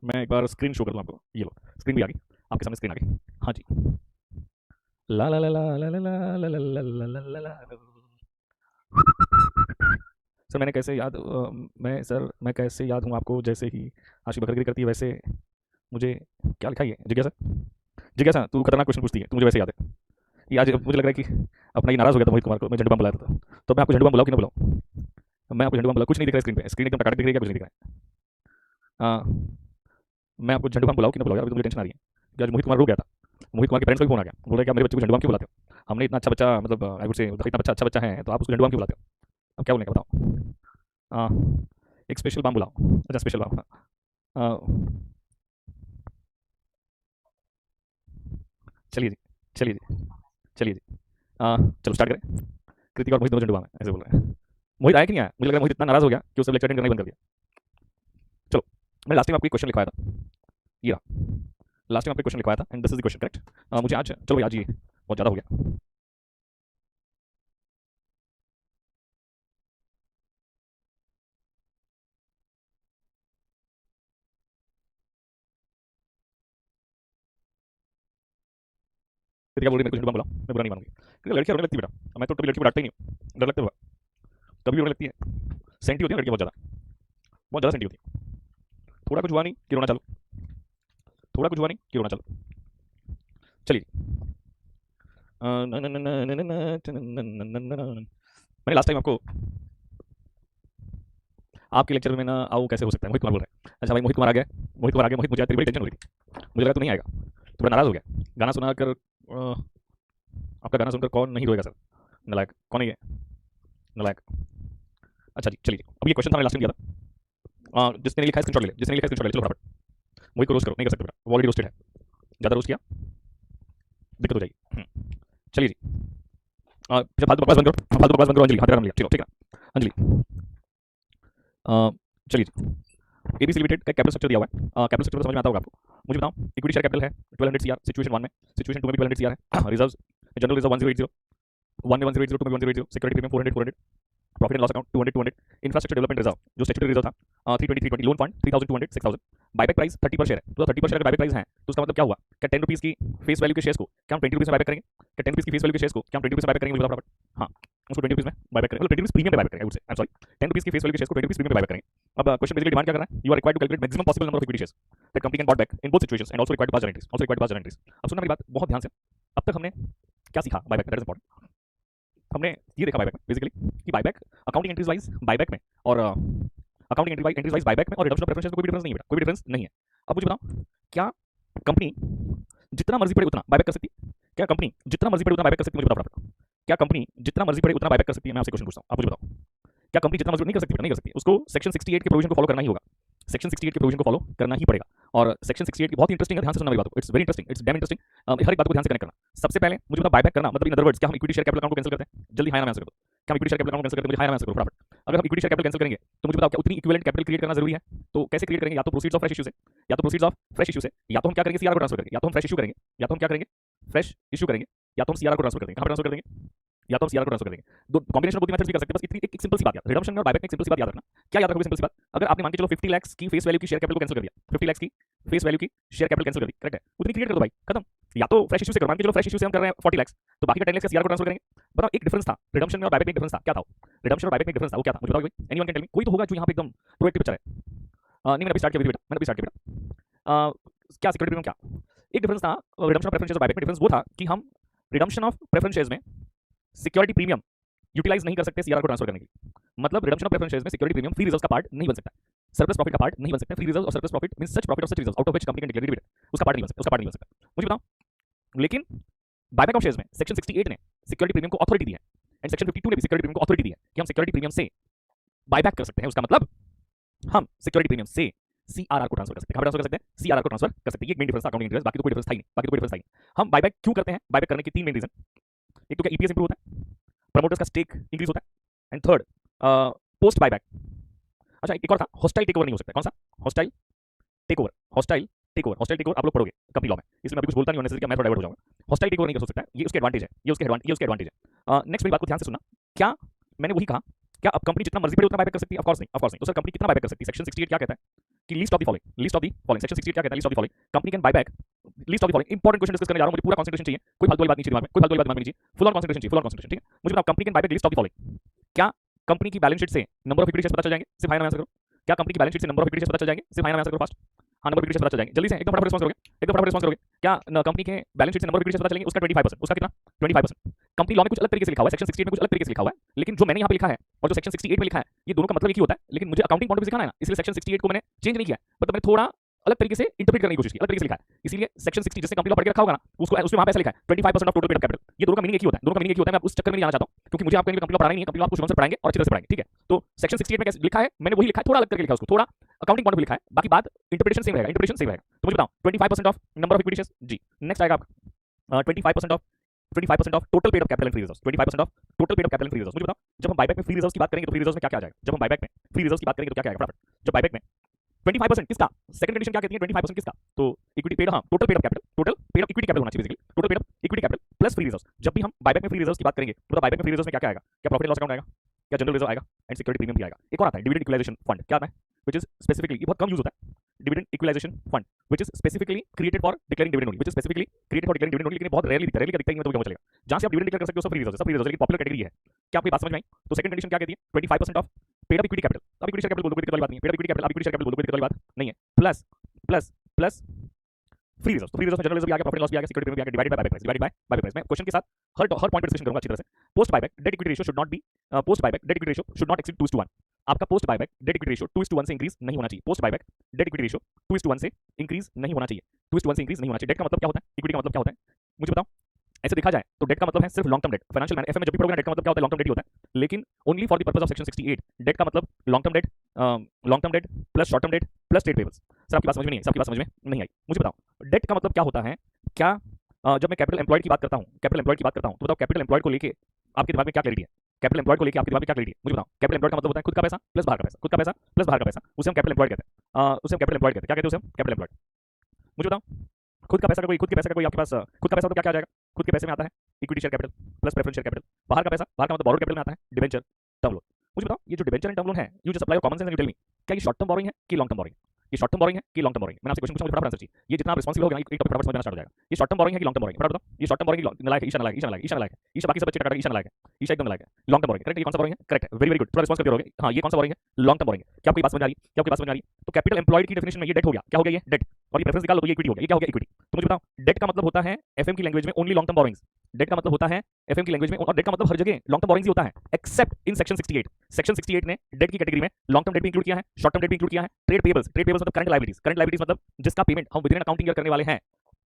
मैं एक बार screen show कर दूँ आपको, ये लो स्क्रीन भी आ गई, आपके सामने स्क्रीन आ गई। हाँ जी। ला ला ला ला ला ला ला ला ला ला ला ला ला ला। सर मैंने कैसे याद मैं सर मैं कैसे याद हूँ आपको, जैसे ही आशी बकरगिरी करती है वैसे मुझे। क्या लिखा है ये? जिज्ञासा, जिज्ञासा तू खतरनाक क्वेश्चन पूछती है, तू मुझे वैसे याद है। ये आज मुझे लग रहा है कि अपना ये नाराज हो गया था मोहित कुमार को, मैं झंडू बम बुलाया था। तो मैं आपको झंडू बम बुलाऊँ कि ना बुलाऊँ? मैं आपको झंडू बम बुलाऊँ? कुछ नहीं दिख रहा है स्क्रीन पे, स्क्रीन एकदम टकाटक दिख रही है, क्या कुछ नहीं दिख रहा है? मैं आपको झंडू बम बुलाऊँ कि ना बुलाऊँ यार, अभी तो मुझे टेंशन आ रही है कि आज मोहित कुमार रो गया था। मोहित कुमार के पेरेंट्स का भी फोन आ गया, बोल रहे क्या मेरे बच्चे को झंडू बम क्यों बुलाते हो? हमने इतना अच्छा बच्चा, मतलब आई वुड से इतना अच्छा बच्चा है, तो आप उसको झंडू बम क्यों बुलाते हो? अब क्या बोलेंगे बताओ? हाँ, एक स्पेशल बम बुलाओ। अच्छा स्पेशल बम, हाँ। चलिए जी, चलिए जी, चलिए जी। चलो स्टार्ट करें। कृतिक और मोहित दोनों झंडू बम है, ऐसे बोल रहे हैं। मोहित आया कि नहीं आया? मुझे लग रहा है मोहित इतना नाराज हो गया कि उसने लेक्चर अटेंड करना ही बंद कर दिया। चलो, मैंने लास्ट टाइम आपको एक क्वेश्चन लिखवाया था, ये रहा। लास्ट टाइम आपको क्वेश्चन लिखवाया था and this is the question, correct? मुझे आज, चलो भाई आज ये बहुत ज़्यादा हो गया। कृतिका बोल रही मेरे को झंडू बम बुलाओ, मैं बुरा नहीं मानूंगी क्योंकि लड़कियां रोने लगती है बेटा, मैं तो कभी लड़की को डांटता ही नहीं हूँ, डर लगता है थोड़ा। कभी रोने लगती है, सेंटी होती है लड़कियां बहुत ज़्यादा सेंटी होती है। थोड़ा कुछ हुआ नहीं कि रोना चालू, थोड़ा कुछ हुआ नहीं कि रोना चालू। चलिए। मैंने लास्ट टाइम आपको, आपके लेक्चर में ना आओ कैसे हो सकता है? मोहित कुमार बोल रहे हैं। अच्छा भाई मोहित कुमार आ गया, मोहित कुमार आ गया। मोहित मुझे आज तेरी बड़ी टेंशन हो रही थी, मुझे लगा तू नहीं आएगा, तो बड़ा नाराज हो गया। गाना सुना कर आपका गाना सुनकर कौन नहीं रोएगा सर? नलायक कौन है ये? नलायक। अच्छा जी चलिए, अब ये क्वेश्चन था मैंने लास्ट टाइम दिया था। जिसने नहीं लिखा है स्क्रीनशॉट ले ले, जिसने नहीं लिखा है स्क्रीनशॉट ले ले, चलो फटाफट। मोहित को रोस्ट करो, नहीं कर सकते बेटा, वो ऑलरेडी रोस्टेड है, ज़्यादा रोस्ट किया दिक्कत हो जाएगी। चलिए जी। अच्छा फालतू बकवास बंद करो, फालतू बकवास बंद करो। अंजलि हाथ का नाम लिया, चलो ठीक है अंजलि। चलिए जी। एबीसी लिमिटेड का कैपिटल स्ट्रक्चर दिया हुआ है, कैपिटल स्ट्रक्चर समझ में आता होगा आपको। मुझे बताओ, इक्विटी शेयर कैपिटल है 1200 सीआर सिचुएशन 1 में, सिचुएशन 2 में भी 1200 सीआर है। रिजर्व्स, जनरल रिजर्व 1080, 1 में 1080, 2 में 1080, security premium 400 400, profit and loss account 200 200, infrastructure development reserve जो स्टैट्यूटरी रिजर्व था 320 320, लोन फंड 3200 6000, बायबैक प्राइस 30 पर शेयर है। तो 30 पर शेयर का बायबैक प्राइस है तो उसका मतलब क्या हुआ? क्या 10 रुपीज़ की फेस वैल्यू के शेयर्स को क्या हम 20 रुपीज़ में बायबैक करेंगे? क्या 10 रुपीज़ की फेस वैल्यू के शेयर्स को क्या हम 20 रुपीज़ में बायबैक करेंगे? मुझे बताओ फटाफट। हाँ, उसको 20 रुपीज़ में बायबैक करेंगे, मतलब 20 रुपीज़ प्रीमियम में बायबैक करेंगे, I would say, I am sorry. 10 rupees की फेस वैल्यू के शेयर्स को 20 रुपीज़ प्रीमियम में बायबैक करेंगे। अब क्वेश्चन बेसिकली डिमांड क्या कर रहा है? You are required to calculate maximum possible number of equity shares that company can bought back in both situations and also required to pass journal entries, also required to pass journal entries. अब सुनना मेरी बात बहुत ध्यान से। अब तक हमने क्या सीखा बायबैक में? That is important. हमने ये देखा बायबैक में बेसिकली कि buyback accounting entries wise buyback में और अकाउंटिंग एंट्रीज वाइज बायबैक में और रिडम्पशन ऑफ प्रेफरेंस में कोई डिफरेंस नहीं है बेटा, कोई डिफरेंस नहीं है। अब मुझे बताओ, क्या कंपनी जितना मर्जी पड़े उतना बायबैक कर सकती है? क्या कंपनी जितना मर्जी पड़े उतना बायबैक कर सकती है? मुझे बताओ फटाफट। क्या कंपनी जितना मर्जी पड़े उतना बायबैक कर सकती है? मैं आपसे क्वेश्चन पूछता हूं, आप मुझे बताओ। क्या कंपनी जितना मर्जी नहीं कर सकती? नहीं कर सकती, उसको सेक्शन 68 के प्रोविजन को फॉलो करना ही होगा, सेक्शन 68 के प्रोविजन को फॉलो करना ही पड़ेगा। और सेक्शन 68 की बहुत इंटरेस्टिंग है, ध्यान से सुनना मेरी बात को, it's very interesting, it's damn interesting. हर एक बात को ध्यान से कनेक्ट करना। सबसे पहले मुझे बताओ बायबैक करना मतलब इन अदर वर्ड्स क्या हम इक्विटी शेयर कैपिटल अकाउंट को कैंसिल करते हैं? जल्दी हां ना आंसर करो। क्या हम equity share capital account cancel करते हैं? मुझे हां ना आंसर करो फटाफट। अगर हम इक्विटी शेयर कैपिटल कैंसिल करेंगे तो मुझे बताओ क्या उतनी इक्विवेलेंट कैपिटल क्रिएट करना जरूरी है? तो कैसे क्रिएट करेंगे? या तो प्रोसीड्स ऑफ फ्रेश इशू से, या तो प्रोसीड्स ऑफ फ्रेश इशू से, या तो हम क्या करेंगे? सीआर को ट्रांसफर करेंगे, या तो हम फ्रेश इशू करेंगे, या तो हम क्या करेंगे? फ्रेश इशू करेंगे, या तो हम सीआर को ट्रांसफर करेंगे। कहां पर ट्रांसफर करेंगे? या तो हम सीआर को ट्रांसफर करेंगे। दो कॉम्बिनेशन ऑफ दो मेथड्स भी कर सकते हैं। बस इतनी एक सिंपल सी बात याद, रिडम्पशन और बायबैक में एक सिंपल सी बात याद रखना। क्या याद रखोगे सिंपल सी बात? अगर आपने मान के चलो 50 लाख की फेस वैल्यू की शेयर कैपिटल को कैंसिल कर दिया, 50 लाख की फेस वैल्यू की शेयर कैपिटल कैंसिल कर दी, करेक्ट है? उतनी क्रिएट कर दो भाई, खत्म। या तो फ्रेश इशू से करो, मान के चलो फ्रेश इशू से हम कर रहे हैं 40 लाख, तो बाकी का 10 लाख का सीआर को ट्रांसफर करेंगे। बताओ एक डिफरेंस था रिडम्पशन में और बायबैक में, डिफरेंस था क्या था? रिडम्पशन और बायबैक में डिफरेंस था, वो क्या था? मुझे बताओ भाई, एनीवन कैन टेल मी? कोई तो होगा जो यहाँ पे एकदम प्रोएक्टिव चला है। नहीं मैंने अभी स्टार्ट किया बेटा, मैंने अभी स्टार्ट किया बेटा। क्या सिक्योरिटी प्रीमियम क्या एक डिफरेंस था? रिडम्पशन ऑफ प्रेफरेंस शेयर्स और बायबैक में डिफरेंस वो था कि हम रिडम्पशन ऑफ प्रेफरेंस शेयर्स में सिक्योरिटी प्रीमियम यूटिलाइज नहीं कर सकते सीआर को ट्रांसफर करने के लिए। मतलब रिडम्पशन ऑफ प्रेफरेंस शेयर्स में सिक्योरिटी प्रीमियम फ्री रिजर्व्स का पार्ट नहीं बन सकता, सरप्लस प्रॉफिट का पार्ट नहीं बन सकता। फ्री रिजर्व और surplus profit means such profit of such reserves out of which company can declare dividend, उसका पार्ट नहीं बन सकता, उसका पार्ट नहीं बन सकता। मुझे बताओ, लेकिन बायबैक ऑफ शेयर्स में सेक्शन 68 ने सिक्योरिटी प्रीमियम को अथॉरिटी दी है एंड सेक्शन 52 ने भी सिक्योरिटी प्रीमियम को अथॉरिटी दी है कि हम सिक्योरिटी प्रीमियम से बायबैक कर सकते हैं। उसका मतलब हम सिक्योरिटी प्रीमियम से सीआरआर को ट्रांसफर कर सकते हैं। कहां ट्रांसफर कर सकते हैं? सीआरआर को ट्रांसफर कर सकते हैं। ये मेन डिफरेंस था अकाउंटिंग इंटरेस्ट, बाकी तो कोई डिफरेंस था ही नहीं, बाकी तो कोई डिफरेंस था ही नहीं। हम बायबैक क्यों करते हैं? बायबैक करने की तीन मेन रीजन। एक तो क्या ईपीएस इंप्रूव होता है, प्रमोटर्स का स्टेक इंक्रीज होता है, एंड थर्ड पोस्ट बायबैक। अच्छा एक और था, हॉस्टाइल टेक ओवर नहीं हो सकता। कौन सा? Hostile take over, hostile take over, hostile take over आप लोग पढ़ोगे कंपनी लॉ में, इसलिए मैं अभी कुछ बोलता नहीं हूं कि मैं थोड़ा डाइवर्ट हो जाऊंगा। हॉस्टाइल टेक ओवर नहीं कर सकता है, ये उसके एडवांटेज है, ये उसके एडवांटेज है। नेक्स्ट मेरी बात को ध्यान से सुनना। क्या मैंने वही कहा, क्या अब कंपनी जितना मर्जी पड़े उतना बायबैक कर सकती है? ऑफ कोर्स नहीं, ऑफ कोर्स नहीं। तो सर कंपनी कितना बायबैक कर सकती है? सेक्शन 68 क्या कहता है? कि list of the following section 68 क्या कहता है, list of the following company can buy back list of the following. Important question discuss करने जा रहा हूं, मुझे पूरा कंसंट्रेशन चाहिए, कोई फालतू वाली बात नहीं चाहिए दिमाग में, कोई फालतू वाली बात दिमाग में नहीं चाहिए, फुल ऑन कंसंट्रेशन चाहिए, फुल ऑन कंसंट्रेशन, ठीक है। मुझे बताओ company can buy back list of the following. क्या कंपनी की बैलेंस शीट से नंबर ऑफ इक्विटी शेयर्स पता चल जाएंगे, सिर्फ हां ना आंसर करो। क्या कंपनी की बैलेंस शीट से नंबर ऑफ इक्विटी शेयर्स पता चल जाएंगे, सिर्फ हां ना आंसर करो फास्ट। हाँ, नंबर ऑफ इक्विटी शेयर्स पता चल जाएंगे, जल्दी से एकदम फटाफट रिस्पांस करोगे, एकदम फटाफट रिस्पांस करोगे। क्या कंपनी के बैलेंस शीट से नंबर ऑफ इक्विटी शेयर्स पता चलेंगे, उसका 25%, उसका कितना 25%। कंपनी लॉ में कुछ अलग तरीके से लिखा हुआ है, सेक्शन 68 में कुछ अलग तरीके से लिखा हुआ है, लेकिन जो मैंने यहाँ पे लिखा है और जो सेक्शन 68 में लिखा है, ये दोनों का मतलब एक ही होता है, लेकिन मुझे अकाउंटिंग पॉइंट ऑफ व्यू से दिखाना है ना, इसलिए सेक्शन 68 को मैंने चेंज नहीं किया है, मतलब मैंने थोड़ा अलग तरीके से इंटरप्रेट करने की कोशिश की, अलग तरीके से लिखा है। इसीलिए सेक्शन 60 जैसे कंपनी लॉ पढ़ के रखा होगा ना, उसको उसमें वहां पे ऐसा लिखा है 25% of total paid up capital. ये दोनों का मीनिंग एक ही होता है, दोनों का मीनिंग एक ही होता है। मैं उस चक्कर में नहीं जाना चाहता हूं, क्योंकि मुझे आपको कंपनी लॉ पढ़ाना नहीं है, कंपनी लॉ आपको शुरू से पढ़ाएंगे और अच्छी तरह से पढ़ाएंगे, ठीक है। तो सेक्शन 68 में कैसे लिखा है, मैंने वही लिखा है, थोड़ा अलग करके लिखा है उसको, थोड़ा अकाउंटिंग पॉइंट ऑफ व्यू लिखा है, बाकी बात इंटरप्रिटेशन सेम रहेगा, इंटरप्रिटेशन सेम रहेगा। तो मुझे बताओ 25% of number of equity shares, जी नेक्स्ट आएगा आपका 25% of total paid up capital and free reserves, 25% of total paid up capital and free reserves. मुझे बताओ जब हम बायबैक में फ्री रिजर्व्स की बात करेंगे तो फ्री रिजर्व्स में क्या क्या आ जाएगा, जब हम बायबैक में फ्री रिजर्व्स की बात करेंगे तो क्या क्या आएगा फटाफट। जब बायबैक में 25% किसका, सेकंड कंडीशन क्या कहती है 25% किसका, तो इक्विटी पेड, हाँ total paid up capital, total paid up equity capital होना चाहिए basically, total paid up equity capital plus free reserves. जब भी हम बायबैक में फ्री रिजर्व्स की बात करेंगे तो बायबैक में फ्री रिजर्व्स में क्या क्या आएगा, क्या प्रॉफिट लॉस अकाउंट आएगा, क्या जनरल रिजर्व आएगा एंड सिक्योरिटी प्रीमियम भी आएगा। एक और आता है डिविडेंड इक्वलाइजेशन फंड, क्या आता है, व्हिच इज स्पेसिफिकली, ये बहुत कम यूज होता है, dividend equalization fund which is specifically created for declaring dividend only, which is specifically created for declaring dividend only, लेकिन बहुत रेयरली दिखता है, रेयरली दिखता है, तो चलेगा जहां से आप डिविडेंड डिक्लेयर कर सकते हो सब फ्री रिजर्व, सब फ्री रिजर्व, लेकिन पॉपुलर कैटेगरी है। क्या आपकी बात समझ में आई। तो सेकंड कंडीशन क्या कहती है 25% of paid up equity capital, अब इक्विटी शेयर कैपिटल बोल दो, कोई दिक्कत वाली बात नहीं है, पेड अप इक्विटी कैपिटल, अब इक्विटी शेयर कैपिटल बोल दो, कोई दिक्कत वाली बात नहीं है, plus plus plus free reserve. तो फ्री रिजर्व में जनरल रिजर्व भी आ गया, प्रॉफिट लॉस भी आ गया, सिक्योरिटी प्रीमियम भी आ गया, divided by buyback price, divided bye buyback price. मैं क्वेश्चन के साथ हर पॉइंट पे डिस्कशन करूंगा अच्छी तरह से। Post buyback debt equity ratio should not be, post buyback debt equity ratio should not exceed 2:1। आपका post buyback debt equity ratio 2:1 से इंक्रीज नहीं होना चाहिए, post buyback debt equity ratio 2:1 से इंक्रीज नहीं होना चाहिए, 2:1 से इंक्रीज नहीं होना चाहिए। डेट का मतलब क्या होता है, इक्विटी का मतलब क्या होता है, मुझे बताओ। ऐसे देखा जाए तो डेट का मतलब है सिर्फ long term date, financial man FM में जब भी पढ़ोगे डेट का मतलब क्या होता है, लॉन्ग टर्म डेट ही होता है, लेकिन only for the purpose of section 68 debt का मतलब long term debt plus short term debt plus trade payables. Sir आपकी बात समझ में नहीं है, सबकी बात समझ में नहीं आई। मुझे बताओ डेट का मतलब क्या होता है, क्या जब मैं कैपिटल एम्प्लॉयड की बात करता हूं, कैपिटल एम्प्लॉयड की बात करता हूं, तो बताओ कैपिटल एम्प्लॉयड को लेके आपके दिमाग में क्या क्लैरिटी है, कैपिटल एम्प्लॉयड को लेके आपके दिमाग में क्या क्लैरिटी है, मुझे बताओ। कैपिटल एम्प्लॉयड का मतलब होता है खुद का पैसा प्लस बाहर का पैसा, खुद का पैसा प्लस बाहर का पैसा, उसे हम कैपिटल एम्प्लॉयड कहते हैं, उसे हम कैपिटल एम्प्लॉयड कहते हैं, क्या कहते हैं उसे हम कैपिटल एम्प्लॉयड। मुझे बताओ खुद का पैसा का कोई, खुद के पैसे का कोई आपके पास खुद का पैसा तो क्या क्या आ जाएगा, खुद के पैसे में आता है equity share capital plus preference share capital, बाहर का पैसा, बाहर का मतलब बोरोड कैपिटल में आता है डिबेंचर टर्म लोन। मुझे बताओ ये जो डिबेंचर एंड टर्म लोन है, you just apply your common sense and tell me, क्या ये शॉर्ट टर्म बोरिंग है कि लॉन्ग टर्म बोरिंग है, ये शॉर्ट टर्म बोरिंग है कि लॉन्ग टर्म बोरिंग है। मैंने आपसे क्वेश्चन पूछा, मुझे फटाफट आंसर चाहिए, ये जितना आप रिस्पांसिबल हो गया एक टॉपिक फटाफट समझना स्टार्ट हो जाएगा। ये शॉर्ट टर्म बोरिंग है कि लॉन्ग टर्म बोरिंग है, फटाफट बताओ। ये शॉर्ट टर्म बोरिंग नलायक है, ईशा नलायक, ईशा नलायक, ईशा नलायक, ईशा बाकी सब बच्चे टका ईशा नलायक है, ईशा एकदम नलायक है। लॉन्ग टर्म बोरिंग करेक्ट, ये कौन सा बोरिंग है, करेक्ट है, वेरी वेरी गुड, थोड़ा रिस्पांस करते रहोगे। हां ये कौन सा बोरिंग है, लॉन्ग टर्म बोरिंग है। क्या आपकी बात समझ आ रही है, क्या आपकी बात समझ आ रही है। तो कैपिटल एम्प्लॉयड की डेफिनेशन में ये डेट हो गया, क्या हो गया ये डेट, और ये प्रेफरेंस निकाल लो तो ये इक्विटी हो गया, ये क्या हो गया इक्विटी। तो मुझे बताओ डेट का मतलब होता है एफएम की लैंग्वेज में only long term borrowings, debt का मतलब होता है एफएम की लैंग्वेज में, और डेट का मतलब हर जगह लॉन्ग टर्म बोरिंग्स ही होता है एक्सेप्ट इन सेक्शन 68। सेक्शन 68 ने डेट की कैटेगरी में लॉन्ग टर्म डेट भी इंक्लूड किया है, शॉर्ट टर्म डेट भी इंक्लूड किया है, ट्रेड पेबल्स मतलब करंट लायबिलिटीज, करंट लायबिलिटीज मतलब जिसका पेमेंट हम विदिन अकाउंटिंग ईयर करने वाले हैं,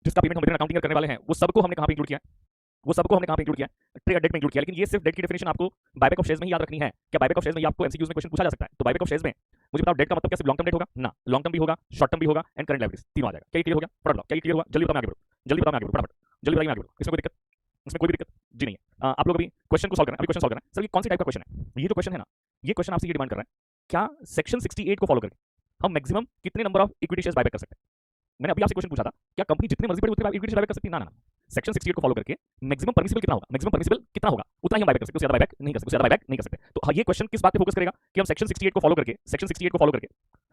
जिसका पेमेंट हम विदिन अकाउंटिंग ईयर करने वाले हैं, वो सबको हमने कहां पे इंक्लूड किया, वो सबको हमने कहां पे इंक्लूड किया, ट्रेड डेट में इंक्लूड किया। लेकिन ये सिर्फ डेट की डेफिनेशन आपको बायबैक ऑफ शेयर्स में ही याद रखनी है। क्या बायबैक ऑफ शेयर्स में आपको एमसीक्यूज में क्वेश्चन पूछा जा सकता है, तो बायबैक ऑफ शेयर्स में मुझे बताओ डेट का मतलब क्या सिर्फ लॉन्ग टर्म डेट होगा ना, लॉन्ग टर्म भी होगा, शॉर्ट टर्म भी होगा एंड करंट लायबिलिटीज तीनों आ जाएगा। क्या क्लियर हो गया, फटाफट बताओ क्या क्लियर हुआ, जल्दी बताओ मैं आगे बढ़ूं, जल्दी बताओ मैं आगे बढ़ूं, फटाफट जल्दी बताइए मैं आगे बढ़ूं। इसमें कोई दिक्कत, इसमें कोई भी दिक्कत जी नहीं है। आप लोग अभी क्वेश्चन को सॉल्व करना है, अभी क्वेश्चन सॉल्व करना है। सर ये कौन सी टाइप का क्वेश्चन है, ये जो क्वेश्चन है ना, ये क्वेश्चन आपसे ये डिमांड कर रहा है क्या सेक्शन 68 को फॉलो करके हम मैक्सिमम कितने number of equity shares buyback कर सकते हैं। मैंने अभी आपसे क्वेश्चन पूछा था क्या कंपनी जितने मर्जी बड़ी उतने इक्विटी शेयर बायबैक कर सकती है, ना ना, सेक्शन 68 को फॉलो करके मैक्सिमम परमिसिबल कितना होगा, मैक्सिमम परमिसिबल कितना होगा उतना ही हम बायबैक कर सकते हैं, उससे ज्यादा बायबैक नहीं कर सकते, उससे ज्यादा बायबैक नहीं कर सकते। तो हाँ ये क्वेश्चन किस बात पे फोकस करेगा कि हम सेक्शन 68 को फॉलो करके, सेक्शन 68 को फॉलो करके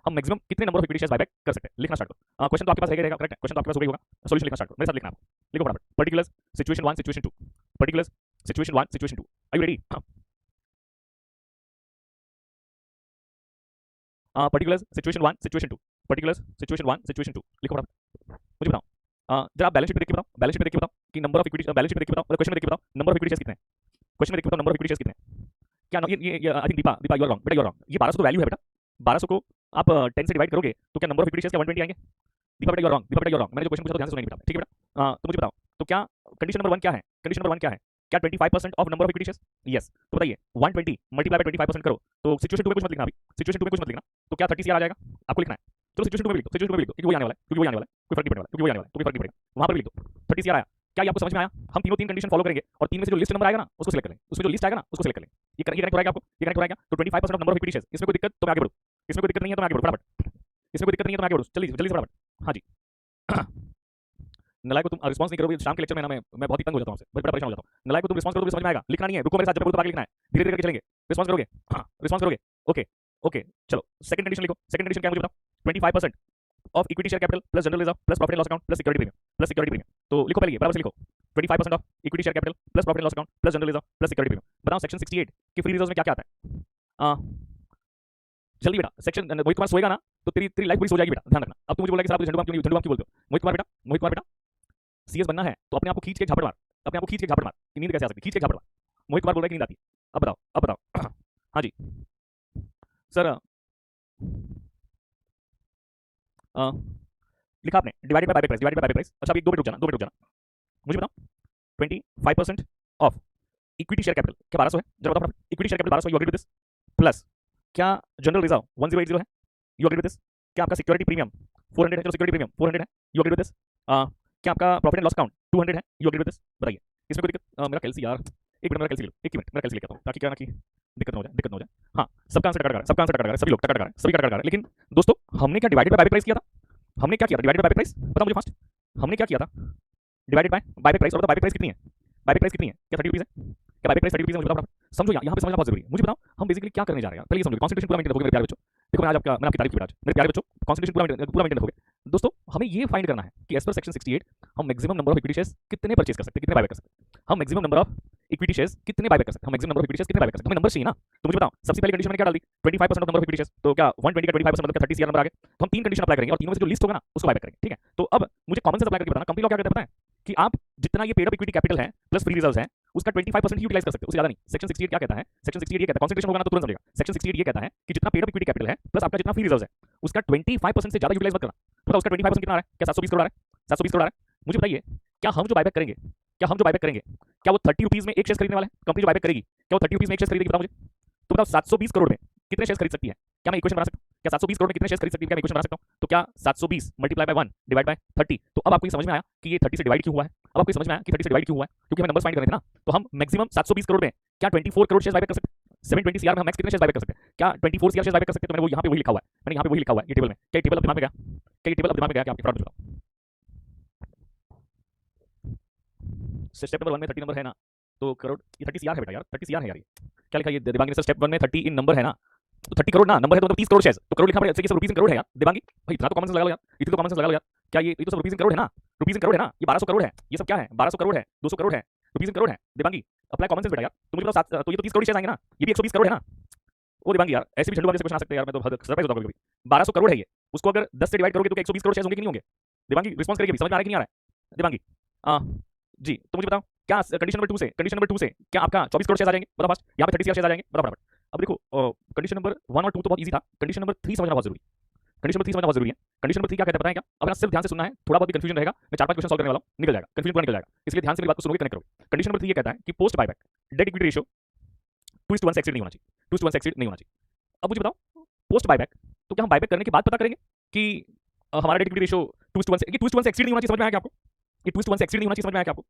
हम मैक्सिमम कितने number of equity shares buyback कर सकते हैं। लिखना स्टार्ट करो, क्वेश्चन तो आपके पास रहेगा, करेक्ट है, क्वेश्चन तो आपके पास हो गई होगा, सॉल्यूशन लिखना स्टार्ट करो, मेरे साथ लिखना आपको, लिखो फटाफट। Particulars situation 1 situation 2, particulars situation 1 situation 2, are you ready. Particulars situation 1 situation 2, particulars situation 1 situation 2, लिखो फटाफट। मुझे बताओ जरा बैलेंस शीट पे देख के बताओ, बैलेंस शीट पे देख के बताओ कि number of equity, balance sheet पे देख के बताओ, क्वेश्चन में देख के बताओ नंबर ऑफ इक्विटी शेयर्स कितने हैं, क्वेश्चन में देख के बताओ नंबर ऑफ इक्विटी शेयर्स कितने हैं। क्या ये I think Deepa you are wrong, बेटा यू आर रॉन्ग, ये 1200 तो वैल्यू है बेटा, 1200 को आप 10 से डिवाइड करोगे तो क्या नंबर ऑफ इक्विटी शेयर्स क्या 120 आएंगे। दीपा बेटा यू आर रॉन्ग, दीपा बेटा यू आर रॉन्ग, मैंने जो क्वेश्चन पूछा तो ध्यान से सुना नहीं बेटा, ठीक है बेटा। तो मुझे बताओ तो क्या कंडीशन नंबर 1 क्या है, कंडीशन नंबर 1 क्या है, क्या 25% of number of equity shares, yes. तो बताइए 120 मल्टीप्लाई बाय 25% करो, तो सिचुएशन 2 में कुछ मत लिखना, अभी सिचुएशन 2 में कुछ मत लिखना, तो क्या 30 सीआर आ जाएगा, आपको लिखना है। चलो सिचुएशन 2 में लिख दो, सिचुएशन 2 में लिख दो, क्योंकि वही आने वाला है, क्योंकि वही आने वाला है, कोई फर्क नहीं पड़ने वाला, क्योंकि वही आने वाला है, तो कोई फर्क नहीं पड़ेगा, वहां पर लिख दो 30 सीआर आया। क्या ये आपको समझ में आया, हम तीनों तीन कंडीशन फॉलो करेंगे और तीन में से जो लिस्ट नंबर आएगा ना उसको सिलेक्ट करेंगे, उसमें जो लिस्ट आएगा ना उसको सिलेक्ट करेंगे। ये कनेक्ट हो रहा है आपको, ये कनेक्ट हो रहा है। तो 25% of number of equity shares, इसमें कोई दिक्कत तो मैं आगे बढ़ूं, इसमें कोई दिक्कत नहीं है तो मैं आगे बढ़ूं फटाफट, इसमें कोई दिक्कत नहीं है तो मैं आगे बढ़ूं, जल्दी जल्दी फटाफट। हाँ जी नलायक को तुम रिस्पांस नहीं करोगे, शाम के लेक्चर में ना मैं बहुत ही तंग हो जाता हूं, बहुत बड़ा परेशान हो जाता हूं। नलायक को तुम रिस्पांस करोगे समझ में आएगा, लिखना नहीं है, रुको मेरे साथ, जब मैं बोलूं तो आगे लिखना है, धीरे धीरे करके चलेंगे। रिस्पांस करोगे, हां रिस्पांस करोगे, ओके ओके चलो सेकंड कंडीशन लिखो, सेकंड कंडीशन क्या है मुझे बताओ, 25% of equity share capital plus general reserve plus profit and loss account plus security premium. तो लिखो पहले ये बराबर से लिखो 25% of equity share capital plus profit and loss account plus general reserve plus security premium. बताओ सेक्शन 68 के free reserve में क्या क्या आता है? जल्दी बेटा, सेक्शन मोहित कुमार सोएगा ना तो तेरी तेरी लाइफ पूरी सो जाएगी बेटा, ध्यान रखना। अब तुम मुझे बोला कि सर आप झंडू बाम क्यों बोलते हो? मोहित कुमार बेटा सीएस बनना है तो अपने आप को खींच के झापड़ मार, अपने आप को खींच के झापड़ मार। नींद कैसे आ सकती? खींच के झापड़ मार। मोहित कुमार बोल रहा है कि नींद आती है। अब बताओ हाँ जी सर। लिखा आपने divided by buyback price, divided by buyback price. अच्छा अभी 2 मिनट रुक जाना, मुझे बताओ 25% ऑफ इक्विटी शेयर कैपिटल क्या 1200 है? जरा बताओ फटाफट। Equity share capital 1200, you agree with this? Plus क्या जनरल रिजर्व 1080 है? You agree with this? क्या आपका सिक्योरिटी प्रीमियम 400 है? चलो सिक्योरिटी प्रीमियम 400 है, यू एग्री विद दिस? क्या आपका प्रॉफिट एंड लॉस अकाउंट 200 है, यू एग्री विद दिस? बताइए इसमें कोई दिक्कत? मेरा कैलसी यार, एक मिनट मेरा कैलसी, एक मिनट मेरा कैलसी लेकर आता हूं ताकि क्या ना कि दिक्कत ना हो जाए। हाँ सबका आंसर टका टका, सभी लोग टका टका, सभी टका टका। लेकिन दोस्तों हमने क्या डिवाइडेड बाय बाइबेक प्राइस किया था? हमने क्या किया था डिवाइडेड बाय बाइबेक प्राइस? बताओ मुझे फास्ट, हमने क्या किया था डिवाइडेड बाय बाइबेक प्राइस? और बताओ बाइबेक प्राइस कितनी है? बाइबेक प्राइस कितनी है? क्या 30 रुपीस है? क्या बाइबेक प्राइस 30 रुपीस है? मुझे बताओ समझो, यहाँ पे समझना बहुत जरूरी है। मुझे बताओ हम बेसिकली क्या करने जा रहे हैं? पहले ये समझो, कॉन्सेंट्रेशन पूरा मेंटेन रखोगे मेरे प्यारे बच्चों। देखो मैं आज आपकी तारीफ की आज मेरे प्यारे बच्चों, कॉन्सेंट्रेशन पूरा मेंटेन रखोगे। दोस्तों हमें ये फाइंड करना है कि एज पर सेक्शन 68 हम maximum number of equity shares कितने परचेज कर सकते हैं, कितने बायबैक कर सकते हैं। हम maximum number of equity shares कितने बायबैक कर सकते हैं, हम maximum number of equity shares कितने बायबैक कर सकते हैं। हमें नंबर चाहिए ना, तो मुझे बताओ सबसे पहले कंडीशन मैंने क्या डाल दी? 25% of number of equity shares. तो क्या 120 का 25% मतलब क्या 30 सीआर नंबर आ गया? तो हम 3 कंडीशन अप्लाई करेंगे और तीनों में से जो लिस्ट होगा ना उसको बायबैक करेंगे, ठीक है? तो अब मुझे कॉमन सेंस अप्लाई करके बताना, कंपनी लॉ क्या कहता है पता है? कि आप जितना ये पेड अप इक्विटी कैपिटल है प्लस फ्री रिजर्व्स है उसका 25% यूटिलाइज कर सकते हो, उससे ज्यादा नहीं। सेक्शन 68 क्या कहता है? सेक्शन 68 ये कहता है, कॉन्सेंट्रेशन होगा ना तो तुरंत समझेगा। सेक्शन 68 ये कहता है कि जितना पेड अप इक्विटी कैपिटल है प्लस आपका जितना फ्री रिजर्व्स है उसका 25% से ज्यादा यूटिलाइज मत करना। तो उसका 25% कितना आ रहा है? क्या 720 करोड़ आ रहा है? 720 करोड़ आ रहा है। मुझे बताइए क्या हम जो बायबैक करेंगे, क्या वो 30 रुपीज में एक शेयर खरीदने वाला है? कंपनी जो बायबैक करेगी क्या वो 30 रुपीज में एक शेयर खरीदेगी? बताओ मुझे। तो बताओ 720 करोड़ में कितने शेयर खरीद सकती है? क्या मैं इक्वेशन बना सकता हूं? क्या 720 करोड़ में कितने शेयर खरीद सकती है? क्या मैं इक्वेशन बना सकता हूं? तो क्या 720 मल्टीप्लाई बाय 1 डिवाइड बाय 30। तो अब आपको ये समझ में आया कि ये 30 से डिवाइड क्यों हुआ है? अब आपको समझ में आया कि 30 से डिवाइड क्यों हुआ है? क्योंकि हमें नंबर्स फाइंड करने थे ना। तो हम मैक्सिमम 720 करोड़ में क्या 24 करोड़ शेयर बायबैक कर सकते हैं? 720 सीआर में हम मैक्स कितने शेयर बायबैक कर सकते हैं? क्या 24 सीआर शेयर बायबैक कर सकते हैं? तो मैंने वो यहाँ पे वही लिखा हुआ है, मैंने यहाँ पे वही लिखा हुआ है ये टेबल में। क्या टेबल अब दिमाग में गया? क्या ये टेबल अब दिमाग में गया? क्या आपके फटाफट बताओ। स्टेप नंबर 1 में 30 नंबर है ना, तो करोड़ ये 30 सीआर है बेटा यार, 30 सीआर है यार। ये क्या लिखा? ये दिमागी ने स्टेप 1 में 30 इन नंबर है ना, तो 30 करोड़ ना नंबर है तो मतलब 30 करोड़ शेयर्स, तो करोड़ लिखा पड़ेगा। जैसे कि रुपीस इन करोड़ है यार दिमागी भाई, इतना तो कॉमन सेंस लगा लो यार, इतनी तो कॉमन सेंस लगा लो यार। क्या ये तो सब रुपीस इन करोड़ है ना, रुपीस इन करोड़ है ना, ये 1200 करोड़ है, ये सब क्या है? 1200 करोड़ है, 200 करोड़ है, रुपीस इन करोड़ है दिमागी। अप्लाई कॉमन सेंस बेटा यार। तो मुझे बताओ तो ये तो 30 करोड़ शेयर्स आएंगे ना, ये भी 120 करोड़ है ना। वो दिमागी यार ऐसे भी झंडू वाले से क्वेश्चन आ सकते हैं यार, मैं तो सरप्राइज होता हूं कभी। 1200 करोड़ है ये, उसको अगर 10 से डिवाइड करोगे तो क्या 120 करोड़ शेयर्स होंगे कि नहीं होंगे? दिमागी रिस्पांस करेगी, समझ में आ रहा है कि नहीं आ रहा है दिमागी? जी तो मुझे बताओ क्या कंडीशन नंबर 2 से क्या आपका 24 करोड़ शेयर आ जाएंगे? बताओ फास्ट। यहाँ पे 30 शेयर आ जाएंगे, बताओ फटाफट। अब देखो कंडीशन नंबर 1 और 2 तो बहुत इजी था, कंडीशन नंबर 3 समझना बहुत जरूरी है। कंडीशन नंबर 3 समझना बहुत जरूरी है। कंडीशन नंबर 3 क्या कहता है पता है क्या? अब सिर्फ ध्यान से सुनना है, थोड़ा बहुत भी कंफ्यूजन रहेगा, मैं 4-5 क्वेश्चन सॉल्व करने वाला हूं, निकल जाएगा कंफ्यूजन पूरा निकल जाएगा, इसलिए ध्यान से मेरी बात को सुनोगे, कनेक्ट करोगे। कंडीशन नंबर 3 ये कहता है कि post buyback debt equity ratio 2:1 से एक्सीड नहीं होना चाहिए, 2:1 से एक्सीड नहीं होना चाहिए। अब मुझे बताओ पोस्ट बायबैक तो क्या हम बायबैक करने के बाद पता करेंगे कि हमारा डेट इक्विटी रेशियो 2:1 से, ये 2:1 से एक्सीड नहीं होना चाहिए, समझ में आया क्या आपको? ये 2:1 से एक्सीड नहीं होना चाहिए, समझ में आया क्या आपको?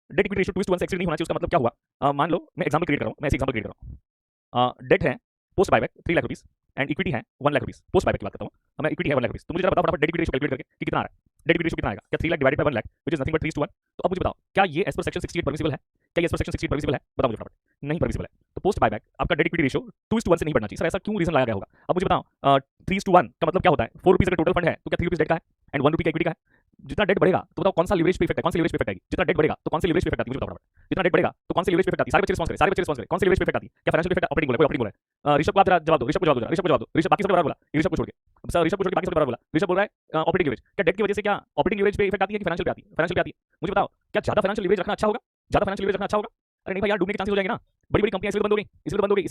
डेट इक्विटी रेशियो 2:1 से एक्सीड नहीं होना चाहिए, उसका मतलब क्या हुआ? मान लो मैं एग्जांपल क्रिएट कर रहा हूं, मैं ऐसे एग्जांपल क्रिएट कर रहा हूं। डेट है post buyback 3 lakh rupees and equity है 1 लाख रुपीस। पोस्ट बायबैक की बात करता हूं, हमें इक्विटी है 1 लाख रुपीस। तो मुझे जरा बताओ फटाफट डेट इक्विटी रेशियो कैलकुलेट करके कि कितना आ रहा है? डेट इक्विटी रेशियो कितना आएगा? क्या 3 lakh divided by 1 lakh which is nothing but 3:1। तो अब मुझे बताओ क्या ये एज पर सेक्शन 68 परमिसिबल है? क्या ये एज पर सेक्शन 68 परमिसिबल है? बताओ मुझे फटाफट। नहीं परमिसिबल है। तो पोस्ट बायबैक आपका डेट इक्विटी रेशियो 2:1 से नहीं बढ़ना चाहिए। सर ऐसा क्यों रीजन लगाया गया होगा? अब मुझे बताओ 3:1 का मतलब क्या होता है? 4 रुपीस अगर टोटल फंड है तो क्या 3 रुपीस डेट का है एंड 1 रुपी का इक्विटी का है। जितना डेट बढ़ेगा तो बताओ कौन सा लीवरेज पे इफेक्ट है? कौन सी लीवरेज पे इफेक्ट आएगी? जितना डेट बढ़ेगा तो कौन सी लीवरेज पे इफेक्ट आती है? मुझे बताओ फटाफट। जितना डेट बढ़ेगा तो कौन सी लीवरेज पे इफेक्ट आती है? सारे बच्चे रिस्पांस करें, सारे बच्चे रिस्पांस करें, कौन सी लीवरेज पे इफेक्ट आती है? क्या फाइनेंशियल इफेक्ट? ऑपरेटिंग बोला, कोई ऑपरेटिंग बोला है? ऋषभ को आप जरा जवाब दो, ऋषभ को जवाब दो, ऋषभ को जवाब दो, ऋषभ बाकी सब बराबर बोला, ऋषभ को छोड़ के सर, ऋषभ को छोड़ के बाकी सब बराबर बोला। ऋषभ बोल रहा है ऑपरेटिंग लीवरेज। क्या डेट की वजह से क्या ऑपरेटिंग लीवरेज पे इफेक्ट आती है कि फाइनेंशियल पे आती है? फाइनेंशियल पे आती है। मुझे बताओ क्या ज्यादा फाइनेंशियल लीवरेज रखना अच्छा होगा? ज्यादा फाइनेंशियल लीवरेज रखना अच्छा होगा? अरे नहीं भाई यार, डूबने के चांसेस हो जाएंगे ना, बड़ी बड़ी कंपनियां इसलिए बंद हो गई, इसलिए बंद हो गई,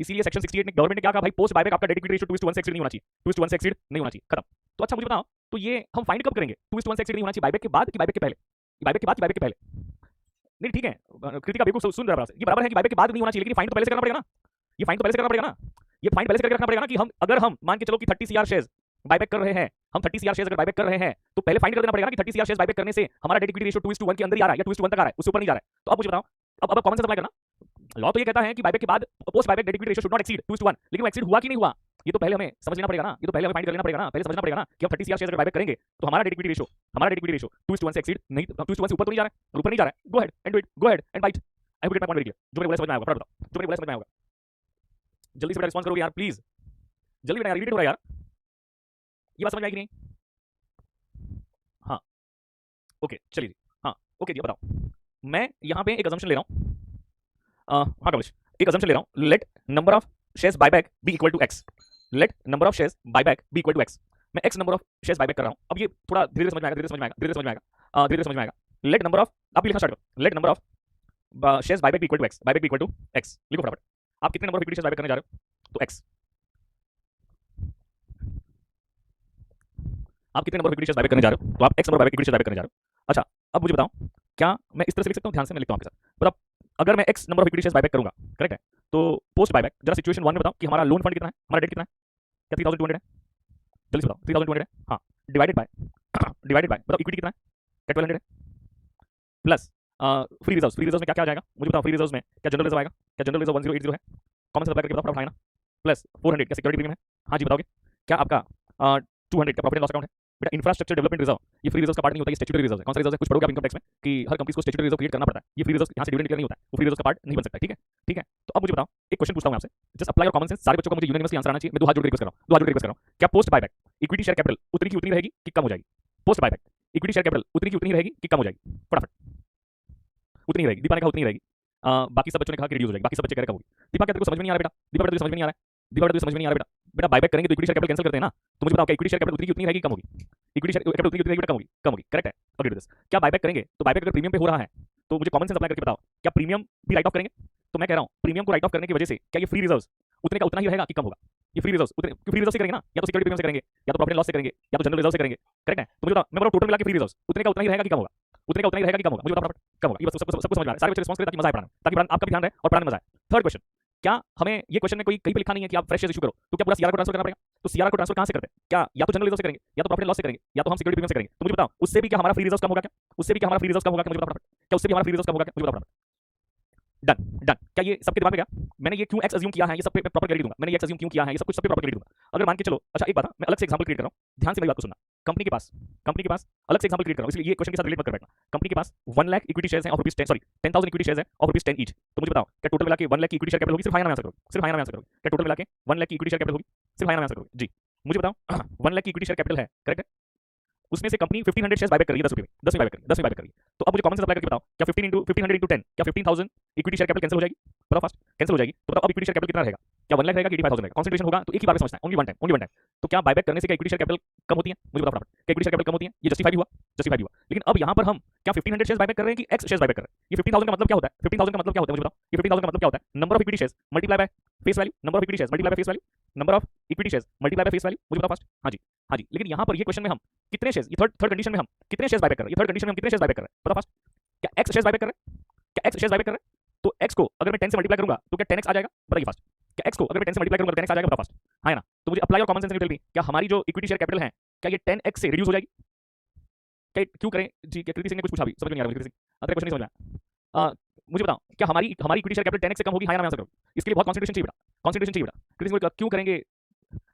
इसीलिए सेक्शन 68 में गवर्नमेंट ने क्या कहा भाई पोस्ट बायबैक आपका डेट इक्विटी रेशियो 2:1 से एक्सीड नहीं होना चाहिए, 2:1 से एक्सीड नहीं होना चाहिए, खत्म। तो अच्छा मुझे बताओ तो ये हम फाइंड कब करेंगे? 2:1 से एक्सीड नहीं होना चाहिए बायबैक के बाद कि बायबैक के पहले? बायबैक के बाद कि बायबैक के पहले? नहीं ठीक है, कृतिका बेवकूफ सुन रहा है, ये बराबर है कि बायबैक के बाद नहीं होना चाहिए, लेकिन फाइंड तो पहले से करना पड़ेगा ना, ये फाइंड तो पहले से करना पड़ेगा ना, ये फाइंड पहले से करके रखना पड़ेगा ना कि हम अगर हम मान के चलो कि 30 सीआर शेयर्स बायबैक कर रहे हैं, हम 30 सीआर शेयर्स अगर बायबैक कर रहे हैं तो पहले फाइंड कर देना पड़ेगा ना कि 30 सीआर शेयर्स बायबैक करने से हमारा डेट इक्विटी रेशियो 2:1 के अंदर ही आ रहा है या 2:1 तक आ रहा है, उससे ऊपर नहीं जा रहा है। तो अब मुझे बताओ, अब कॉमन सेंस अप्लाई करना। लॉ तो ये कहता है कि बायबैक के बाद post buyback debt equity ratio should not exceed 2:1, लेकिन वो एक्सीड हुआ कि नहीं हुआ ये तो पहले हमें समझ लेना पड़ेगा ना, ये तो पहले हमें फाइंड कर लेना पड़ेगा ना, पहले समझना पड़ेगा ना कि हम 30 सीआर शेयर्स अगर बायबैक करेंगे तो हमारा डेट इक्विटी रेशियो 2:1 से एक्सीड नहीं, 2:1 से ऊपर तो नहीं जा रहा है, ऊपर नहीं जा रहा है। Go ahead and do it, go ahead and bite. I hope get my point very clear. जो मैंने बोला समझ में आया होगा, बताओ जो मैंने बोला समझ में आया होगा। जल्दी से बेटा रिस्पांस करोगे यार प्लीज, जल्दी बेटा यार, इरिटेट हो रहा है यार। ये बात समझ में आएगी नहीं? हाँ, ओके चलिए जी। हाँ, ओके जी, अब बताओ। मैं यहाँ पे एक अजम्पशन ले रहा हूँ। हाँ कमलेश, एक अजम्पशन ले रहा हूँ, let number of shares buyback be equal to X. Let number of shares buyback be equal to X. मैं X number of shares buyback कर रहा हूँ। अब ये थोड़ा धीरे धीरे समझ में आएगा, धीरे समझ में आएगा, धीरे समझ में आएगा, धीरे धीरे समझ में आएगा। लेट नंबर ऑफ, आप लिखना स्टार्ट करो। Let number of shares buyback be equal to x, buyback be equal to x, लिखो फटाफट। आप कितने number of equity shares buyback करने जा रहे हो? तो एक्स। आप कितने number of equity shares buyback करने जा रहे हो? तो आप x number buyback equity shares buyback करने जा रहे हो। अच्छा, अब मुझे बताओ, क्या मैं इस तरह से लिख सकता हूँ? ध्यान से मैं लिखता हूँ आपके साथ। मतलब अगर मैं X number of equity shares buyback करूंगा, करेक्ट है, तो पोस्ट बायबैक जरा सिचुएशन 1 में बताओ कि हमारा लोन फंड कितना है, हमारा डेट कितना है? क्या 3200 है? जल्दी से बताओ, 3200 है? हाँ, डिवाइडेड बाय डिवाइडेड बाय बताओ इक्विटी कितना है? क्या 1200 है? Plus free reserves. Free reserves में क्या क्या आ जाएगा मुझे बताओ? फ्री रिजर्व्स में क्या जनरल रिजर्व आएगा? क्या जनरल रिजर्व 1080 है? कॉमन से अप्लाई करके बताओ, फटाफट आएगा ना। प्लस 400 क्या सिक्योरिटी प्रीमियम है? हाँ जी बताओगे। क्या आपका 200 का प्रॉफिट एंड लॉस अकाउंट है? बेटा इंफ्रास्ट्रक्चर डेवलपमेंट रिजर्व, ये फ्री रिजर्व का पार्ट नहीं होता, ये स्टैट्यूटरी रिजर्व है। कौन सा रिजर्व है? कुछ पढ़ोगे आप इनकम टैक्स में कि हर कंपनी को स्टैट्यूटरी रिजर्व क्रिएट करना पड़ता है। ये फ्री रिजर्व यहाँ से डिविडेंड क्लियर नहीं होता है, वो फ्री रिजर्व का पार्ट नहीं बन सकता है। ठीक है, ठीक है। तो अब मुझे बताओ, एक क्वेश्चन पूछता हूँ आपसे, just apply your common sense. सारे बच्चों का मुझे यूनिवर्सिटी आंसर आना चाहिए। मैं दो हाथ जोड़ के रिक्वेस्ट कर रहा हूँ, दो हाथ जोड़ के रिक्वेस्ट कर रहा हूँ। क्या post buyback equity share capital उतनी की उतनी रहेगी कि कम हो जाएगी? Post buyback equity share capital उतनी की उतनी रहेगी कि कम हो जाएगी? फटाफट। उतनी रहेगी। दीपा ने कहा उतनी रहेगी। बाकी सब बच्चों ने कहा कि रिड्यूस हो जाएगी। बाकी सब बच्चे कह रहे कम होगी। दीपा क्या तेरे को समझ में नहीं आ रहा बेटा? दीपा बेटा तुझे समझ में नहीं आ रहा है? दीपा बेटा तुझे समझ में नहीं आ रहा बेटा? बेटा बायबैक करेंगे तो इक्विटी शेयर कैपिटल कैंसिल करते हैं ना। तो मुझे बताओ, क्या इक्विटी शेयर कैपिटल उतनी की उतनी रहेगी कम होगी? इक्विटी शेयर कैपिटल उतनी की उतनी रहेगी, कम होगी? कम होगी, करेक्ट है। Agree this. क्या बायबैक करेंगे तो बायबैक अगर प्रीमियम पे हो रहा है तो मुझे कॉमन सेंस अप्लाई करके बताओ, क्या प्रीमियम भी राइट ऑफ करेंगे? तो मैं कह रहा हूँ प्रीमियम को राइट ऑफ करने की वजह से क्या ये फ्री रिजर्व्स उतने का उतना ही रहेगा कि कम होगा? ये फ्री रिजर्व्स उतने फ्री रिजर्व से करेंगे ना, या तो सिक्योरिटी प्रीमियम से करेंगे, या तो प्रॉफिट एंड लॉस से करेंगे, या तो जनरल रिजर्व से करेंगे, करेक्ट है। तो मुझे बताओ, मैं बोला टोटल मिला के फ्री रिजर्व्स उतने का उतना ही रहेगा कि कम होगा? उतने का उतना ही रहेगा कि कम होगा? मुझे बताओ फटाफट, कम होगा। ये बस सबको समझ में आ रहा है। सारे बच्चे रिस्पॉन्स करें ताकि मजा आए पढ़ाने में, ताकि आपका भी ध्यान रहे और पढ़ाने में मजा आए। थर्ड क्वेश्चन, क्या हमें ये क्वेश्चन में कोई कहीं पे लिखा नहीं है कि आप फ्रेश शेयर इशू करो, तो क्या पूरा सीआर को ट्रांसफर करना पड़ेगा? तो सीआर को ट्रांसफर कहां से करते हैं? क्या या तो जनरल रिजर्व से करेंगे, या तो प्रॉफिट एंड लॉस से करेंगे, या तो हम सिक्योरिटी प्रीमियम से करेंगे? तो मुझे बताओ उससे भी क्या हमारा फ्री रिजर्व कम होगा? क्या उससे भी क्या हमारा फ्री रिजर्व कम होगा? मुझे बताओ फटाफट। क्या उससे भी हमारा फ्री रिजर्व कम होगा? मुझे बताओ फटाफट। Done done. क्या ये सबके दिमाग में गया? मैंने ये क्यों एक्स अज्यूम किया है, ये सब पे प्रॉपर क्रेडिट दूंगा। मैंने ये एक्स अज्यूम क्यों किया है, ये सब कुछ सब पे प्रॉपर क्रेडिट दूंगा। अगर मान के चलो, अच्छा एक बात मैं अलग से एग्जांपल क्रिएट कर रहा हूं, ध्यान से मेरी बात को सुनना। कंपनी के पास अलग से एग्जांपल क्रिएट कर रहा हूं, इसलिए ये क्वेश्चन के साथ रिलेट मत कर बैठना। कंपनी के पास 1 लाख इक्विटी शेयर्स हैं of rupees 10, sorry 10,000 equity shares हैं ऑफ रुपीस 10 ईच। तो मुझे बताओ, क्या टोटल मिला के 1 लाख की इक्विटी शेयर कैपिटल होगी? सिर्फ हां या ना में आंसर करोगे, सिर्फ हां या ना में आंसर करोगे। क्या टोटल मिला के 1 लाख की इक्विटी शेयर कैपिटल होगी? सिर्फ हां या ना में आंसर करोगे जी। मुझे बताओ 1 लाख की इक्विटी शेयर कैपिटल है, करेक्ट है। उसमें से कंपनी 1500 शेयर्स बायबैक कर रही है 10 रुपए में, 10 में बायबैक कर रही है, 10 में बायबैक कर रही है। तो अब मुझे कॉमन सेंस अप्लाई करके बताओ, क्या 1500 into 10, क्या 15,000 इक्विटी शेयर कैपिटल कैंसिल हो जाएगी? बताओ फास्ट, कैंसिल हो जाएगी। तो बताओ अब इक्विटी शेयर कैपिटल कितना रहेगा? क्या 1 लाख रहेगा कि 85,000 रहेगा? कंसंट्रेशन होगा तो एक ही बार में समझना है, only one time, only one time. तो क्या बायबैक करने से क्या इक्विटी शेयर कैपिटल कम होती है? मुझे बताओ फटाफट। क्या इक्विटी शेयर कैपिटल कम होती है? ये जस्टिफाई भी हुआ, जस्टिफाई भी हुआ। लेकिन अब यहाँ पर हम क्या 1500 शेयर्स बायबैक कर रहे हैं कि एक्स शेयर्स बायबैक कर रहे हैं? ये 15,000 का मतलब क्या होता है? 15,000 का मतलब क्या होता है मुझे बताओ? ये 15,000 का मतलब क्या होता है? Number of equity shares multiply by face value, number of equity shares multiply by face value, number of equity shares multiply by face value. मुझे बताओ फास्ट। हाँ जी, हाँ जी। लेकिन यहाँ पर ये क्वेश्चन में हम कितने शेयर्स, ये थर्ड कंडीशन में हम कितने शेयर्स बायबैक कर रहे हैं? ये थर्ड कंडीशन में हम कितने शेयर्स बायबैक कर रहे हैं? बताओ फास्ट। क्या एक्स शेयर्स बायबैक कर रहे हैं? क्या एक्स शेयर्स बायबैक कर रहे हैं? तो एक्स को अगर मैं 10 से मल्टीप्लाई करूंगा तो क्या 10x आ जाएगा? बताइए फास्ट। क्या एक्स को अगर मैं 10 से मल्टीप्लाई करूंगा तो 10x आ जाएगा? बताओ फास्ट। हाँ ना। तो मुझे अप्लाई और कॉमन सेंस टेल मी, क्या हमारी जो इक्विटी शेयर कैपिटल है क्या ये 10x से रिड्यूस हो जाएगी? क्या क्यों करें जी? क्या कृति सिंह ने कुछ पूछा भी, समझ में नहीं आ रहा कृति सिंह, अगर क्वेश्चन नहीं समझ में आया। मुझे बताओ, क्या हमारी इक्विटी शेयर कैपिटल 10x से कम होगी? हाँ या ना में आंसर करो। इसके लिए बहुत कॉन्सेंट्रेशन चाहिए बेटा, कॉन्सेंट्रेशन चाहिए बेटा। कृति सिंह क्यों करेंगे?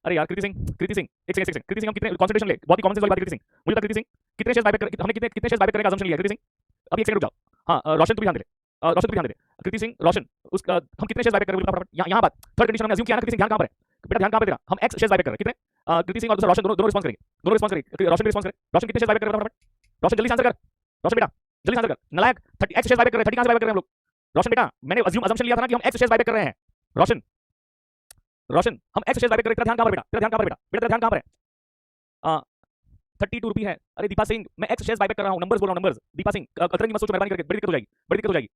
अरे यार कृति सिंह एक सेकंड कृति सिंह, हम कितने कॉन्सेंट्रेशन ले, बहुत ही कॉमन सेंस वाली बात। कृति सिंह मुझे बता, कृति सिंह कितने शेयर्स बायबैक हमने कितने शेयर्स बायबैक करने का असम्पशन लिया? कृति सिंह अभी एक सेकंड रुक जाओ। हाँ रोशन तू भी ध्यान दे, रोशन तू भी ध्यान दे। कृति सिंह रोशन उसका हम कितने शेयर्स बायबैक कर रहे हैं फटाफट? यहाँ बात थर्ड कंडीशन हमने अज्यूम किया ना। कृति सिंह ध्यान कहां पर है बेटा? ध्यान कहां पे तेरा? हम एक्स शेयर्स बायबैक कर रहे हैं कितने? कृति सिंह और दूसरा रोशन दोनों रिस्पांस करेंगे, दोनों रिस्पांस करेंगे। रोशन भी रिस्पांस करे। रोशन कितने शेयर्स बायबैक कर रहे हैं फटाफट? रोशन जल्दी से आंसर कर। रोशन बेटा जल्दी से आंसर कर। नलायक 30 एक्स शेयर्स बायबैक कर रहे हैं। 30 कहां से बायबैक कर रहे हैं हम लोग? रोशन बेटा मैंने असम्पशन लिया था ना कि हम एक्स शेयर्स बायबैक कर रहे हैं। रोशन रोशन हम एक्स शेयर्स बायबैक कर रहे हैं। तेरा ध्यान कहां पर बेटा? तेरा ध्यान कहां पर बेटा? बेटा तेरा ध्यान कहां पर है? 32 रुपये है। अरे दीपा सिंह मैं एक्स शेयर्स बायबैक कर रहा हूं, नंबर्स बोल रहा हूं, नंबर्स। दीपा सिंह अतरंगी मत सोचो मेहरबानी करके, बड़ी दिक्कत हो जाएगी, बड़ी दिक्कत हो जाएगी,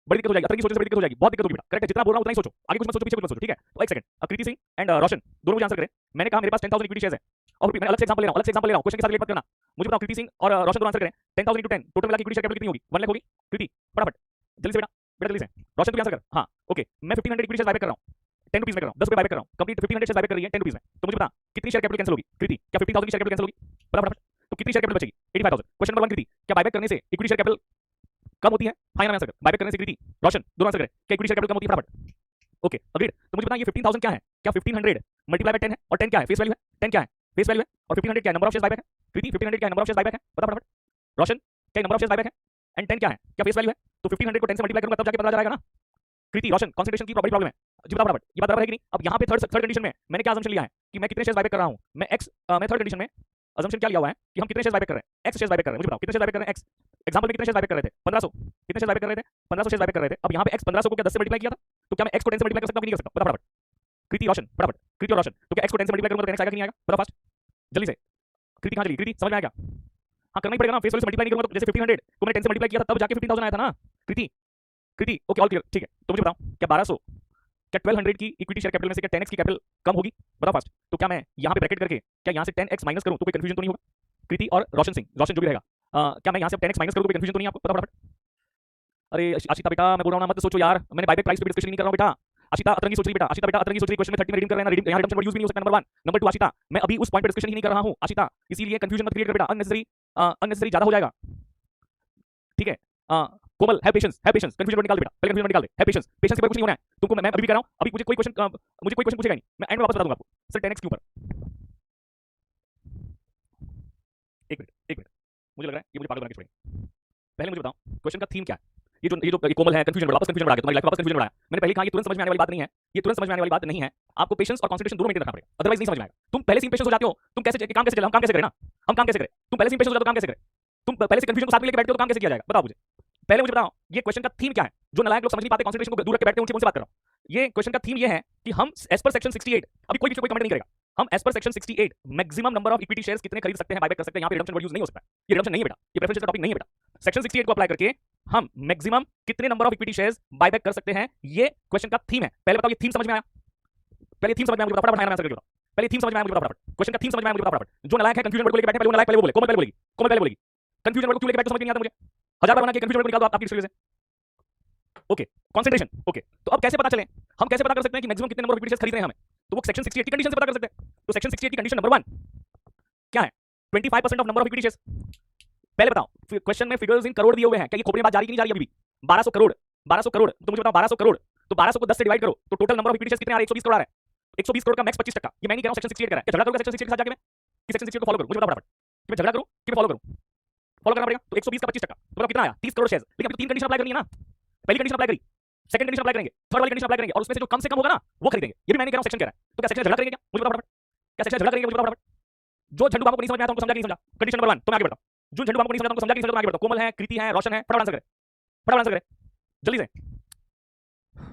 बड़ी दिक्कत हो जाएगी। अतरंगी सोचने से बड़ी दिक्कत हो जाएगी, बहुत दिक्कत होगी बेटा। करेक्ट है, जितना बोल रहा हूं उतना ही सोचो, आगे कुछ मत सोचो, पीछे कुछ मत सोचो, ठीक है? तो एक सेकंड, कृति सिंह एंड रोशन दोनों मुझे आंसर करें। मैंने कहा मेरे पास 10,000 इक्विटी शेयर्स है और मैं अलग से एग्जांपल ले रहा हूं, अलग से एग्जांपल ले रहा हूं, क्वेश्चन के साथ रिलेट मत करना। मुझे बताओ कृति सिंह और रोशन दोनों आंसर करें। 10,000 into 10 टोटल मिला के इक्विटी शेयर कैपिटल कितनी होगी? 1 लाख होगी? कृति फटाफट जल्दी से बेटा, बेटा जल्दी से। रोशन तू भी आंसर कर। हाँ ओके, मैं 1500 इक्विटी शेयर बायबैक कर रहा हूं, 10 रुपीस में कर रहा हूं, 10 रुपए बायबैक कर रहा हूं। कंपनी 1500 शेयर बायबैक कर रही है 10 रुपीस में। तो मुझे बता कितनी शेयर कैपिटल कैंसिल होगी? कृति क्या 15,000 की शेयर कैपिटल कैंसिल होगी? बता फटाफट। तो कितनी शेयर कैपिटल बचेगी? 85,000। क्वेश्चन नंबर 1 कृति, क्या बायबैक करने से इक्विटी शेयर कैपिटल कम होती है? हाँ या ना आंसर कर। बायबैक करने से कृति रोशन दोनों आंसर करें, क्या इक्विटी शेयर कैपिटल कम होती है? फटाफट। Okay agreed. तो मुझे बता ये 15,000 क्या है? क्या 1500 मल्टीप्लाई बाय 10 है और 10 क्या है? फेस वैल्यू है। 10 क्या है? फेस वैल्यू है। और 1500 क्या है? नंबर ऑफ शेयर्स बायबैक है। कृति 1500 क्या है? नंबर ऑफ शेयर्स बायबैक है। बता फटाफट। रोशन क्या नंबर ऑफ शेयर्स बायबैक है एंड 10 क्या है? क्या फेस वैल्यू है? तो 1500 को 10 से मल्टीप्लाई करूंगा तब जाके पता चला जाएगा ना। कृति, रोशन, कंसंट्रेशन की बड़ी प्रॉब्लम है जी, बताओ फटाफट। ये बात बराबर है कि नहीं? अब यहाँ पे थर्ड कंडीशन में मैंने क्या असम्पशन लिया है कि मैं कितने शेयर्स बायबैक कर रहा हूँ, मैं थर्ड कंडीशन में असम्पशन क्या लिया हुआ है कि हम कितने शेयर्स बायबैक कर रहे हैं, एक्स शेयर्स बायबैक कर रहे हैं। मुझे बताओ कितने शेयर्स बायबैक कर रहे हैं, एक्स। एग्जांपल में कितने शेयर्स बायबैक कर रहे थे, 1500। कितने शेयर्स बायबैक कर रहे थे, 1500 शेयर्स बायबैक कर रहे थे। अब यहाँ पे एक्स 1500 को क्या 10 से मल्टीप्लाई किया था, तो क्या मैं एक्स को 10 से मल्टीप्लाई कर सकता हूं कि नहीं कर सकता? बताओ फटाफट। कृति, रोशन, फटाफट। कृति और रोशन, तो क्या एक्स को 10 से मल्टीप्लाई करूंगा तो 10 आएगा कि नहीं आएगा? बताओ फास्ट, जल्दी से। कृति कहां चली? कृति समझ में आया क्या? हाँ करना ही पड़ेगा ना, फेस वैल्यू से मल्टीप्लाई नहीं करूंगा तो जैसे 1500 को मैंने 10 से मल्टीप्लाई किया था तब जाके 15000 आया था ना। कृति, कृति, ओके ऑल क्लियर, ठीक है। तो मुझे बताओ क्या 1200 क्या 1200 की इक्विटी शेयर कैपिटल में से क्या 10x की कैपिटल कम होगी? बताओ फास्ट। तो क्या मैं यहाँ पे ब्रैकेट करके क्या यहाँ से 10x माइनस करूँ तो कोई कंफ्यूजन तो नहीं होगा? कृति और रोशन सिंह, रोशन जो भी रहेगा, क्या मैं यहाँ से 10x माइनस करूँ तो कोई कंफ्यूजन तो नहीं है आपको? बताओ फटाफट। अरे आशिता बेटा मैं बोल रहा हूँ मत सोचो यार, मैंने बायबैक प्राइस पे डिस्कशन नहीं कर रहा हूँ बेटा। आशिता अतरंगी सोच रही बेटा, आशिता बेटा अतरंगी सोच रही, क्वेश्चन में 30 में रीडिंग कर रहे हैं ना, रीडिंग यहाँ रिडम्पशन वर्ड यूज भी नहीं हो सकता, नंबर 1। नंबर 2 आशिता मैं अभी उस पॉइंट पे डिस्कशन ही नहीं कर रहा हूँ आशिता, इसीलिए कंफ्यूजन मत क्रिएट कर बेटा, अननेसेसरी ज्यादा हो जाएगा, ठीक है। कोमल है पेशेंस, कंफ्यूजन मत निकाल बेटा, पहले कंफ्यूजन निकाल दे, है पेशेंस, पेशेंस के ऊपर कुछ नहीं होना है तुमको। मैं अभी भी कह रहा हूँ, अभी मुझे कोई क्वेश्चन पूछेगा नहीं, मैं एंड में वापस बता दूंगा आपको। सर 10x के ऊपर एक मिनट मुझे लग रहा है ये मुझे पागल बना के छोड़ेंगे। पहले मुझे बताओ क्वेश्चन का थीम क्या है। ये कोमल है कंफ्यूजन वापस कंफ्यूजन बढ़ा के तुम्हारी लाइफ में वापस कंफ्यूजन बढ़ाया। मैंने पहले कहा ये तुरंत समझ में आने वाली बात नहीं है, ये तुरंत समझ में आने वाली बात नहीं है, आपको पेशेंस और कंसंट्रेशन दोनों मेंटेन रखना पड़ेगा, अदरवाइज नहीं समझ में आएगा। तुम पहले से इंपेशेंस हो जाते हो, तुम कैसे काम कैसे चले, हम काम कैसे करें ना, हम काम कैसे करें, तुम पहले से इंपेशेंस हो जाते हो काम कैसे करें, तुम पहले से कंफ्यूजन को साथ में लेके बैठते हो तो काम कैसे किया जाएगा? बताओ मुझे पहले, मुझे बताओ ये क्वेश्चन का थीम क्या है। जो नलायक लोग समझ नहीं पाते, कंसंट्रेशन को दूर रख के बैठते हैं, उनसे बात कर रहा हूं। ये क्वेश्चन का थीम ये है कि हम एज पर सेक्शन 68, अभी कोई कमेंट नहीं करेगा, हम as per section 68 maximum number of equity shares कितने खरीद सकते हैं, बायबैक कर सकते हैं। यहाँ पे रिडम्पशन वर्ड यूज नहीं हो सकता है, ये रिडम्पशन नहीं है बेटा, ये प्रेफरेंस का टॉपिक नहीं है बेटा। सेक्शन 68 को अप्लाई करके हम मैक्सिमम कितने number of equity shares buyback कर सकते हैं, ये क्वेश्चन का थीम है। पहले बताओ ये थीम समझ में आया? पहले थीम समझ में आया मुझे फटाफट आंसर करके बताओ। पहले थीम समझ में आया मुझे फटाफट, क्वेश्चन का थीम समझ में आया मुझे फटाफट। जो नलायक है कंफ्यूजन वर्ड को लेके बैठे पहले वो नलायक पहले वो बोले, कोमल पहले बोलेगी, कोमल पहले बोलेगी। कंफ्यूजन वर्ड को क्यों लेके बैठे समझ नहीं आता मुझे, 1000 बार बना के कंफ्यूजन वर्ड निकाल दो आपकी डिस्कशन से। ओके कंसंट्रेशन, ओके तो अब कैसे पता चले, हम कैसे पता कर सकते हैं कि मैक्सिमम कितने नंबर ऑफ इक्विटी शेयर्स खरीद रहे हैं हमें? तो वो सेक्शन 68 की कंडीशन से पता कर सकते हैं। तो सेक्शन 68 की कंडीशन नंबर 1 क्या है? 25% of number of equity shares. पहले बताओ क्वेश्चन में फिगर्स इन करोड़ दिए हुए हैं, क्या ये खोपड़ी में बात जारी की नहीं जा रही अभी भी? 1200 करोड़, 1200 करोड़, तो मुझे बताओ 1200 करोड़, तो 1200 को 10 से डिवाइड करो तो total number of equity shares कितने आ रहे हैं? 120 करोड़ आ रहा है। 120 करोड़ का मैक्स 25%। ये मैं नहीं कह रहा हूं, सेक्शन 68 कह रहा है। क्या झगड़ा करूंगा सेक्शन 68 के साथ जाके मैं कि सेक्शन 68 को फॉलो करूं? मुझे बताओ फटाफट कि मैं झगड़ा करूं कि मैं फॉलो करूं? फॉलो करना पड़ेगा। तो 120 का 25%, तो बताओ कितना आया? 30 करोड़ शेयर्स। लेकिन अभी 3 कंडीशन अप्लाई करनी है ना, पहली कंडीशन अप्लाई करी, सेकंड कंडीशन अप्लाई करेंगे, थर्ड वाली कंडीशन अप्लाई करेंगे, और उसमें से जो कम से कम होगा ना वो खरीदेंगे। ये भी मैं नहीं कह रहा हूं, सेक्शन कह रहा है। तो क्या सेक्शन झगड़ा करेंगे क्या? मुझे बताओ फटाफट, क्या सेक्शन झगड़ा करेंगे? मुझे बताओ फटाफट। जो झंडू बाबू को नहीं समझ में आता उनको समझा कि नहीं समझा? कंडीशन नंबर 1 तो मैं आगे बढ़ता हूं। जो झंडू बाबू को नहीं समझा उनको समझा कि नहीं समझा? तो मैं आगे बढ़ता हूं। कोमल है, कृति है, रोशन है, फटाफट आंसर करें, फटाफट आंसर करें जल्दी से।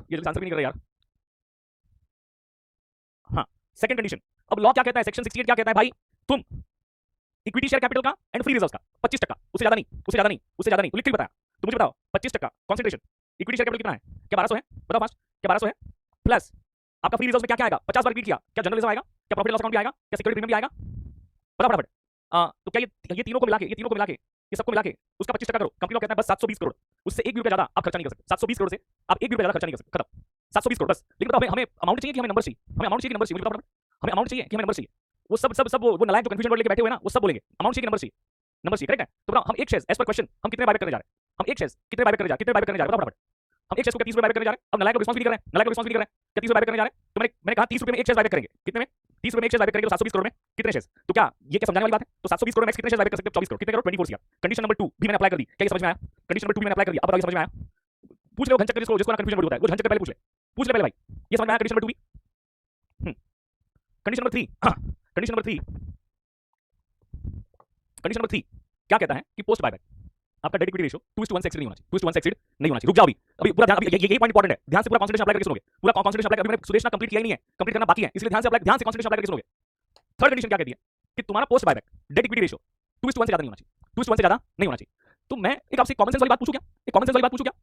ये जल्दी आंसर भी नहीं कर रहे यार। हाँ सेकंड कंडीशन, अब लॉ क्या कहता है, सेक्शन 68 क्या कहता है भाई? तुम इक्विटी शेयर कैपिटल का एंड फ्री रिजर्व्स का 25%, उससे ज्यादा नहीं, उससे ज्यादा नहीं, उससे ज्यादा नहीं, तो लिख के बताया। तो मुझे बताओ 25% कंसंट्रेशन, इक्विटी शेयर कैपिटल कितना है? क्या 1200 है? बताओ फास्ट, क्या 1200 है? प्लस आपका फ्री रिजर्व्स में क्या क्या आएगा? 50 बार रिपीट किया, क्या जनरल रिजर्व आएगा? क्या प्रॉफिट लॉस अकाउंट भी आएगा? क्या सिक्योरिटी प्रीमियम भी आएगा? बताओ फटाफट। तो क्या ये तीनों को मिला के, ये तीनों को मिला के, ये सबको मिला के उसका 25% करो। कंपनी लोग कहता है बस 720 करोड़, उससे 1 भी रुपया ज्यादा आप खर्चा नहीं कर सकते। 720 करोड़ से आप 1 भी रुपया ज्यादा खर्चा नहीं कर सकते, खत्म। 720 करोड़ बस। लेकिन बताओ हमें अमाउंट चाहिए कि हमें नंबर चाहिए? हमें अमाउंट चाहिए कि नंबर चाहिए? मुझे बताओ फटाफट, हमें अमाउंट चाहिए कि हमें नंबर चाहिए? वो सब वो नलायक जो कंफ्यूजन वर्ड लेके बैठे हुए हैं ना, वो सब बोलेंगे अमाउंट चाहिए कि नंबर चाहिए? नंबर चाहिए, करेक्ट है। तो बताओ हम एक शेयर एज पर क्वेश्चन हम कितने बायबैक करने जा रहे हैं? हम एक शेयर कितने बायबैक करने जा रहे हैं? कितने बायबैक करने जा रहे हैं? बताओ फटाफट। हम एक शेयर को 30 रुपए बायबैक करने जा रहे हैं। अब नलायक लोग रिस्पांस भी नहीं कर रहे हैं, नलायक लोग रिस्पांस भी नहीं कर रहे हैं। क्या 30 रुपए बायबैक करने जा रहे हैं? तो मैंने कहा 30 रुपए में एक शेयर बायबैक करेंगे, कितने में? 30 रुपए में एक शेयर बायबैक करेंगे तो 720 करोड़ में कितने शेयर? तो क्या ये क्या समझाने वाली बात है? तो 720 करोड़ में कितने शेयर बायबैक कर सकते हो? 24 करोड़, कितने करोड़? 24 सीआर। कंडीशन नंबर 2 भी मैंने अप्लाई कर दी, क्या ये समझ में आया? कंडीशन नंबर 2 भी मैंने अप्लाई कर दिया, अब बताओ ये समझ में आया? पूछ लो घंचक जिसको ना कंफ्यूजन वर्ड होता है, वो घंचक पहले पूछ ले पहले भाई, ये समझ में आया? कंडीशन नंबर 2 भी। Condition number 3, condition number 3, condition number 3 क्या कहता है कि पोस्ट बायबैक आपका डेट इक्विटी रेशियो 2:1 से एक्सीड नहीं होना चाहिए, 2:1 से एक्सीड नहीं होना चाहिए। रुक जाओ अभी पूरा ध्यान, अभी ये पॉइंट इंपॉर्टेंट है, ध्यान से पूरा कंसंट्रेशन अप्लाई करके सुनोगे, पूरा कंसंट्रेशन अप्लाई करके। मैंने सुरेश ना कंप्लीट किया ही नहीं है, कंप्लीट करना बाकी है, इसलिए ध्यान से कंसंट्रेशन अप्लाई करके सुनोगे। थर्ड कंडीशन क्या कहती है कि तुम्हारा post buyback debt equity ratio 2:1 से ज्यादा नहीं होना चाहिए, 2:1 से ज्यादा नहीं होना चाहिए। तो मैं एक आपसे कॉमन सेंस वाली बात पूछूं क्या? एक कॉमन सेंस वाली बात पूछूं क्या?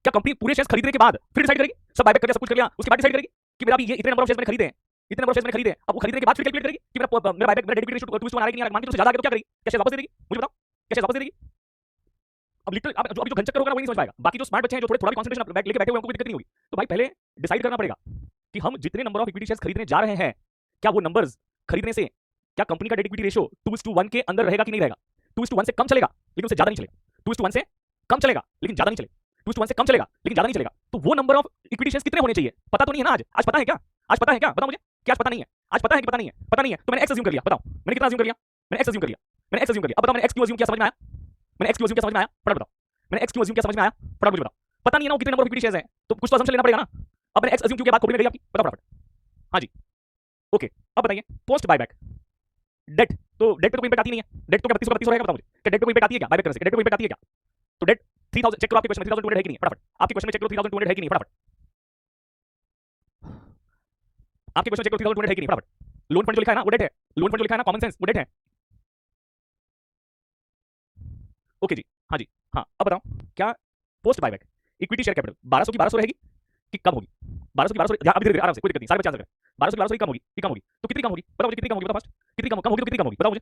क्या कंपनी पूरे शेयर्स खरीदने के बाद फिर डिसाइड करेगी, सब बायबैक कर दिया, सब कुछ कर लिया, उसके बाद डिसाइड करेगी कि मेरा अभी ये इतने नंबर ऑफ शेयर्स मैंने खरीदे हैं, इतने नंबर ऑफ शेयर्स मैंने खरीदे हैं, अब वो खरीदने के बाद फिर कैलकुलेट करेगी कि मेरा बायबैक, मेरा डेट इक्विटी रेशियो 2:1 आ रहा है कि नहीं आ रहा है? मान के उससे ज्यादा आ गया तो क्या करेगी? क्या शेयर वापस दे देगी? मुझे बताओ, क्या शेयर वापस दे देगी? अब लिटरली अभी जो घंचक्कर होगा ना वो नहीं समझ पाएगा, बाकी जो स्मार्ट बच्चे हैं जो थोड़ा भी कंसंट्रेशन लेके बैठे हुए हैं उनको कोई दिक्कत नहीं होगी। तो भाई पहले डिसाइड करना पड़ेगा कि हम जितने नंबर ऑफ इक्विटी शेयर्स खरीदने जा रहे हैं, क्या वो नंबर्स खरीदने से क्या कंपनी का डेट इक्विटी रेशियो 2:1 के अंदर रहेगा कि नहीं रहेगा? 2:1 से कम चलेगा लेकिन उससे ज्यादा नहीं चलेगा, 2:1 से कम चलेगा लेकिन ज्यादा नहीं चलेगा, 2:1 से कम चलेगा लेकिन ज्यादा नहीं चलेगा। तो वो नंबर ऑफ इक्विटी शेयर्स कितने होने चाहिए पता तो नहीं है ना? आज पता है क्या? आज पता है क्या? बताओ मुझे, क्या आज पता नहीं है? आज पता है कि पता नहीं है? पता नहीं है तो मैंने एक्स अज्यूम कर लिया। बताओ मैंने कितना अज्यूम कर लिया? मैंने एक्स अज्यूम कर लिया, मैंने एक्स अज्यूम कर लिया। अब बताओ मैंने एक्स क्यों अज्यूम किया? समझ में आया? मैंने एक्स क्यों अज्यूम किया? समझ में आया? फटाफट बताओ मैंने एक्स क्यों अज्यूम किया? समझ में आया? फटाफट मुझे बताओ पता नहीं है ना कितने नंबर ऑफ इक्विटी शेयर्स हैं, तो कुछ तो असम्पशन लेना पड़ेगा ना। अब मैंने एक्स अज्यूम किया, बात खोपड़ी में गई आपकी, बताओ फटाफट। हाँ जी, ओके। अब बताइए पोस्ट बायबैक डेट, तो डेट पे तो कोई इंपैक्ट आती नहीं है। डेट तो क्या 32 रहेगा, बताओ मुझे, क्या डेट पे कोई इंपैक्ट आती है क्या बायबैक करने से? डेट पे कोई इंपैक्ट आती है क्या? तो डेट 3000 चेक करो, आपके क्वेश्चन में 3200 है कि नहीं, फटाफट आपके क्वेश्चन में चेक करो 3200 है कि नहीं, फटाफट आपके क्वेश्चन चेक करो 3200 है कि नहीं, फटाफट। लोन फंड जो लिखा है ना वो डेट है, लोन फंड जो लिखा है ना कॉमन सेंस वो डेट है। ओके जी, हाँ जी, हाँ। अब बताओ क्या post buyback equity share capital 1200 की 1200 रहेगी कि कम होगी? 1200 की 1200, अभी धीरे-धीरे आराम से, कोई दिक्कत नहीं, सारे बच्चे आंसर करें। 1200 की 1200 कम होगी कि कम होगी? तो कितनी कम होगी बताओ मुझे, कितनी कम होगी बताओ फर्स्ट, कितनी कम होगी? तो कितनी कम होगी बताओ मुझे।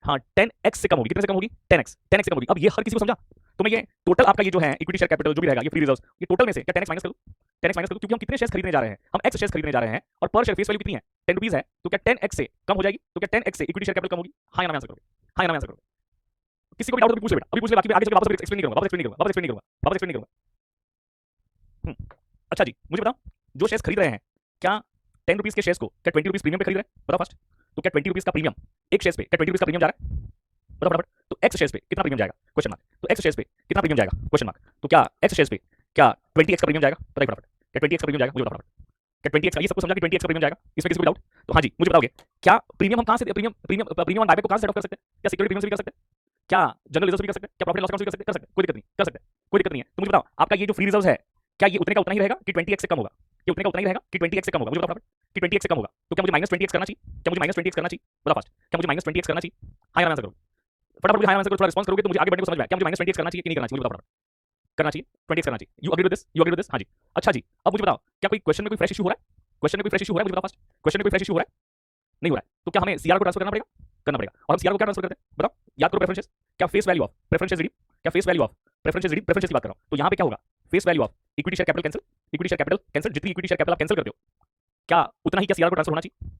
हाँ 10x से कम होगी, कितने से कम होगी? 10x, 10x से कम होगी। अब ये हर किसी को समझा? तो मैं ये टोटल आपका ये जो है इक्विटी शेयर कैपिटल जो भी रहेगा, ये फ्री रिजर्व्स, ये टोटल में से क्या 10x माइनस कर दूं? 10x माइनस कर दूं, क्योंकि हम कितने शेयर्स खरीदने जा रहे हैं? हम x शेयर्स खरीदने जा रहे हैं और पर शेयर फेस वैल्यू कितनी है? 10 रुपीस है, तो क्या 10x से कम हो जाएगी? तो क्या 10x से इक्विटी शेयर कैपिटल कम होगी? हाँ या ना में आंसर करोगे, हाँ या ना में आंसर करोगे। किसी को भी डाउट हो तो पूछ ले बेटा, अभी पूछ ले, बाकी मैं आगे चल के वापस एक्सप्लेन नहीं करूंगा, वापस एक्सप्लेन नहीं करूंगा, वापस एक्सप्लेन नहीं करूंगा, वापस एक्सप्लेन नहीं करूंगा। अच्छा जी, मुझे बताओ जो शेयर्स खरीद रहे हैं क्या 10 रुपीस के शेयर्स को क्या 20 रुपीस प्रीमियम पे खरीद रहे हैं? बताओ फर्स्ट। तो क्या 20 रुपीस का प्रीमियम एक शेयर्स पे, क्या 20 रुपीस का प्रीमियम जा रहा है? बताओ फटाफट। तो एक्स शेयर्स पे कितना प्रीमियम जाएगा? Question mark. तो एक्स शेयर्स पे कितना प्रीमियम जाएगा? Question mark. तो क्या एक्स शेयर्स पे क्या 20x का प्रीमियम जाएगा? बताइए फटाफट, क्या 20x का प्रीमियम जाएगा? मुझे बताओ फटाफट। क्या 20x का, ये सब कुछ समझा कि 20x का प्रीमियम जाएगा, इसमें किसी को डाउट? तो हाँ जी, मुझे बताओगे क्या प्रीमियम हम कहां से, premium premium premium on buyback को कहां से सेट ऑफ कर सकते हैं? क्या सिक्योरिटी प्रीमियम से भी कर सकते हैं? क्या जनरल रिजर्व से भी कर सकते हैं? क्या प्रॉफिट लॉस अकाउंट से भी कर सकते हैं? कर सकते हैं, कोई दिक्कत नहीं, कर सकते हैं, कोई दिक्कत नहीं है। तो मुझे बताओ आपका ये जो फ्री रिजर्व है क्या ये उतने का उतना ही रहेगा कि 20x से कम होगा? ये उतने का उतना ही रहेगा कि 20x से कम होगा? मुझे बताओ फटाफट कि 20x से कम होगा तो क्या मुझे माइनस 20x करना चाहिए? क्या मुझे माइनस 20x करना चाहिए? बताओ फास्ट, क्या मुझे माइनस 20x करना चाहिए? हाँ या ना आंसर करो फटाफट, मुझे हाँ आंसर करो, थोड़ा रिस्पांस करोगे तो मुझे आगे बढ़ने को समझ में आएगा। क्या मुझे माइनस 20x करना चाहिए कि नहीं करना चाहिए? मुझे बताओ फटाफट। करना चाहिए, 20x करना चाहिए। You agree with this? You agree with this? हाँ जी। अच्छा जी, अब मुझे बताओ क्या कोई क्वेश्चन में कोई फ्रेश इशू हो रहा है? क्वेश्चन में कोई फ्रेश इशू हो रहा है? मुझे बताओ फर्स्ट, क्वेश्चन में कोई फ्रेश इशू हो रहा है? नहीं हो रहा है, तो क्या हमें सीआर को ट्रांसफर करना पड़ेगा? करना पड़ेगा। और हम सीआर को क्या ट्रांसफर करते हैं बताओ, याद करो प्रेफरेंसेस, क्या face value of preferences redeem, क्या face value of preferences redeem, preferences की बात कर रहा हूं। तो यहां पे क्या होगा? Face value of equity share capital cancel, equity share capital cancel, जितनी इक्विटी शेयर कैपिटल आप कैंसिल करते हो क्या उतना ही क्या सीआर को ट्रांसफर होना चाहिए?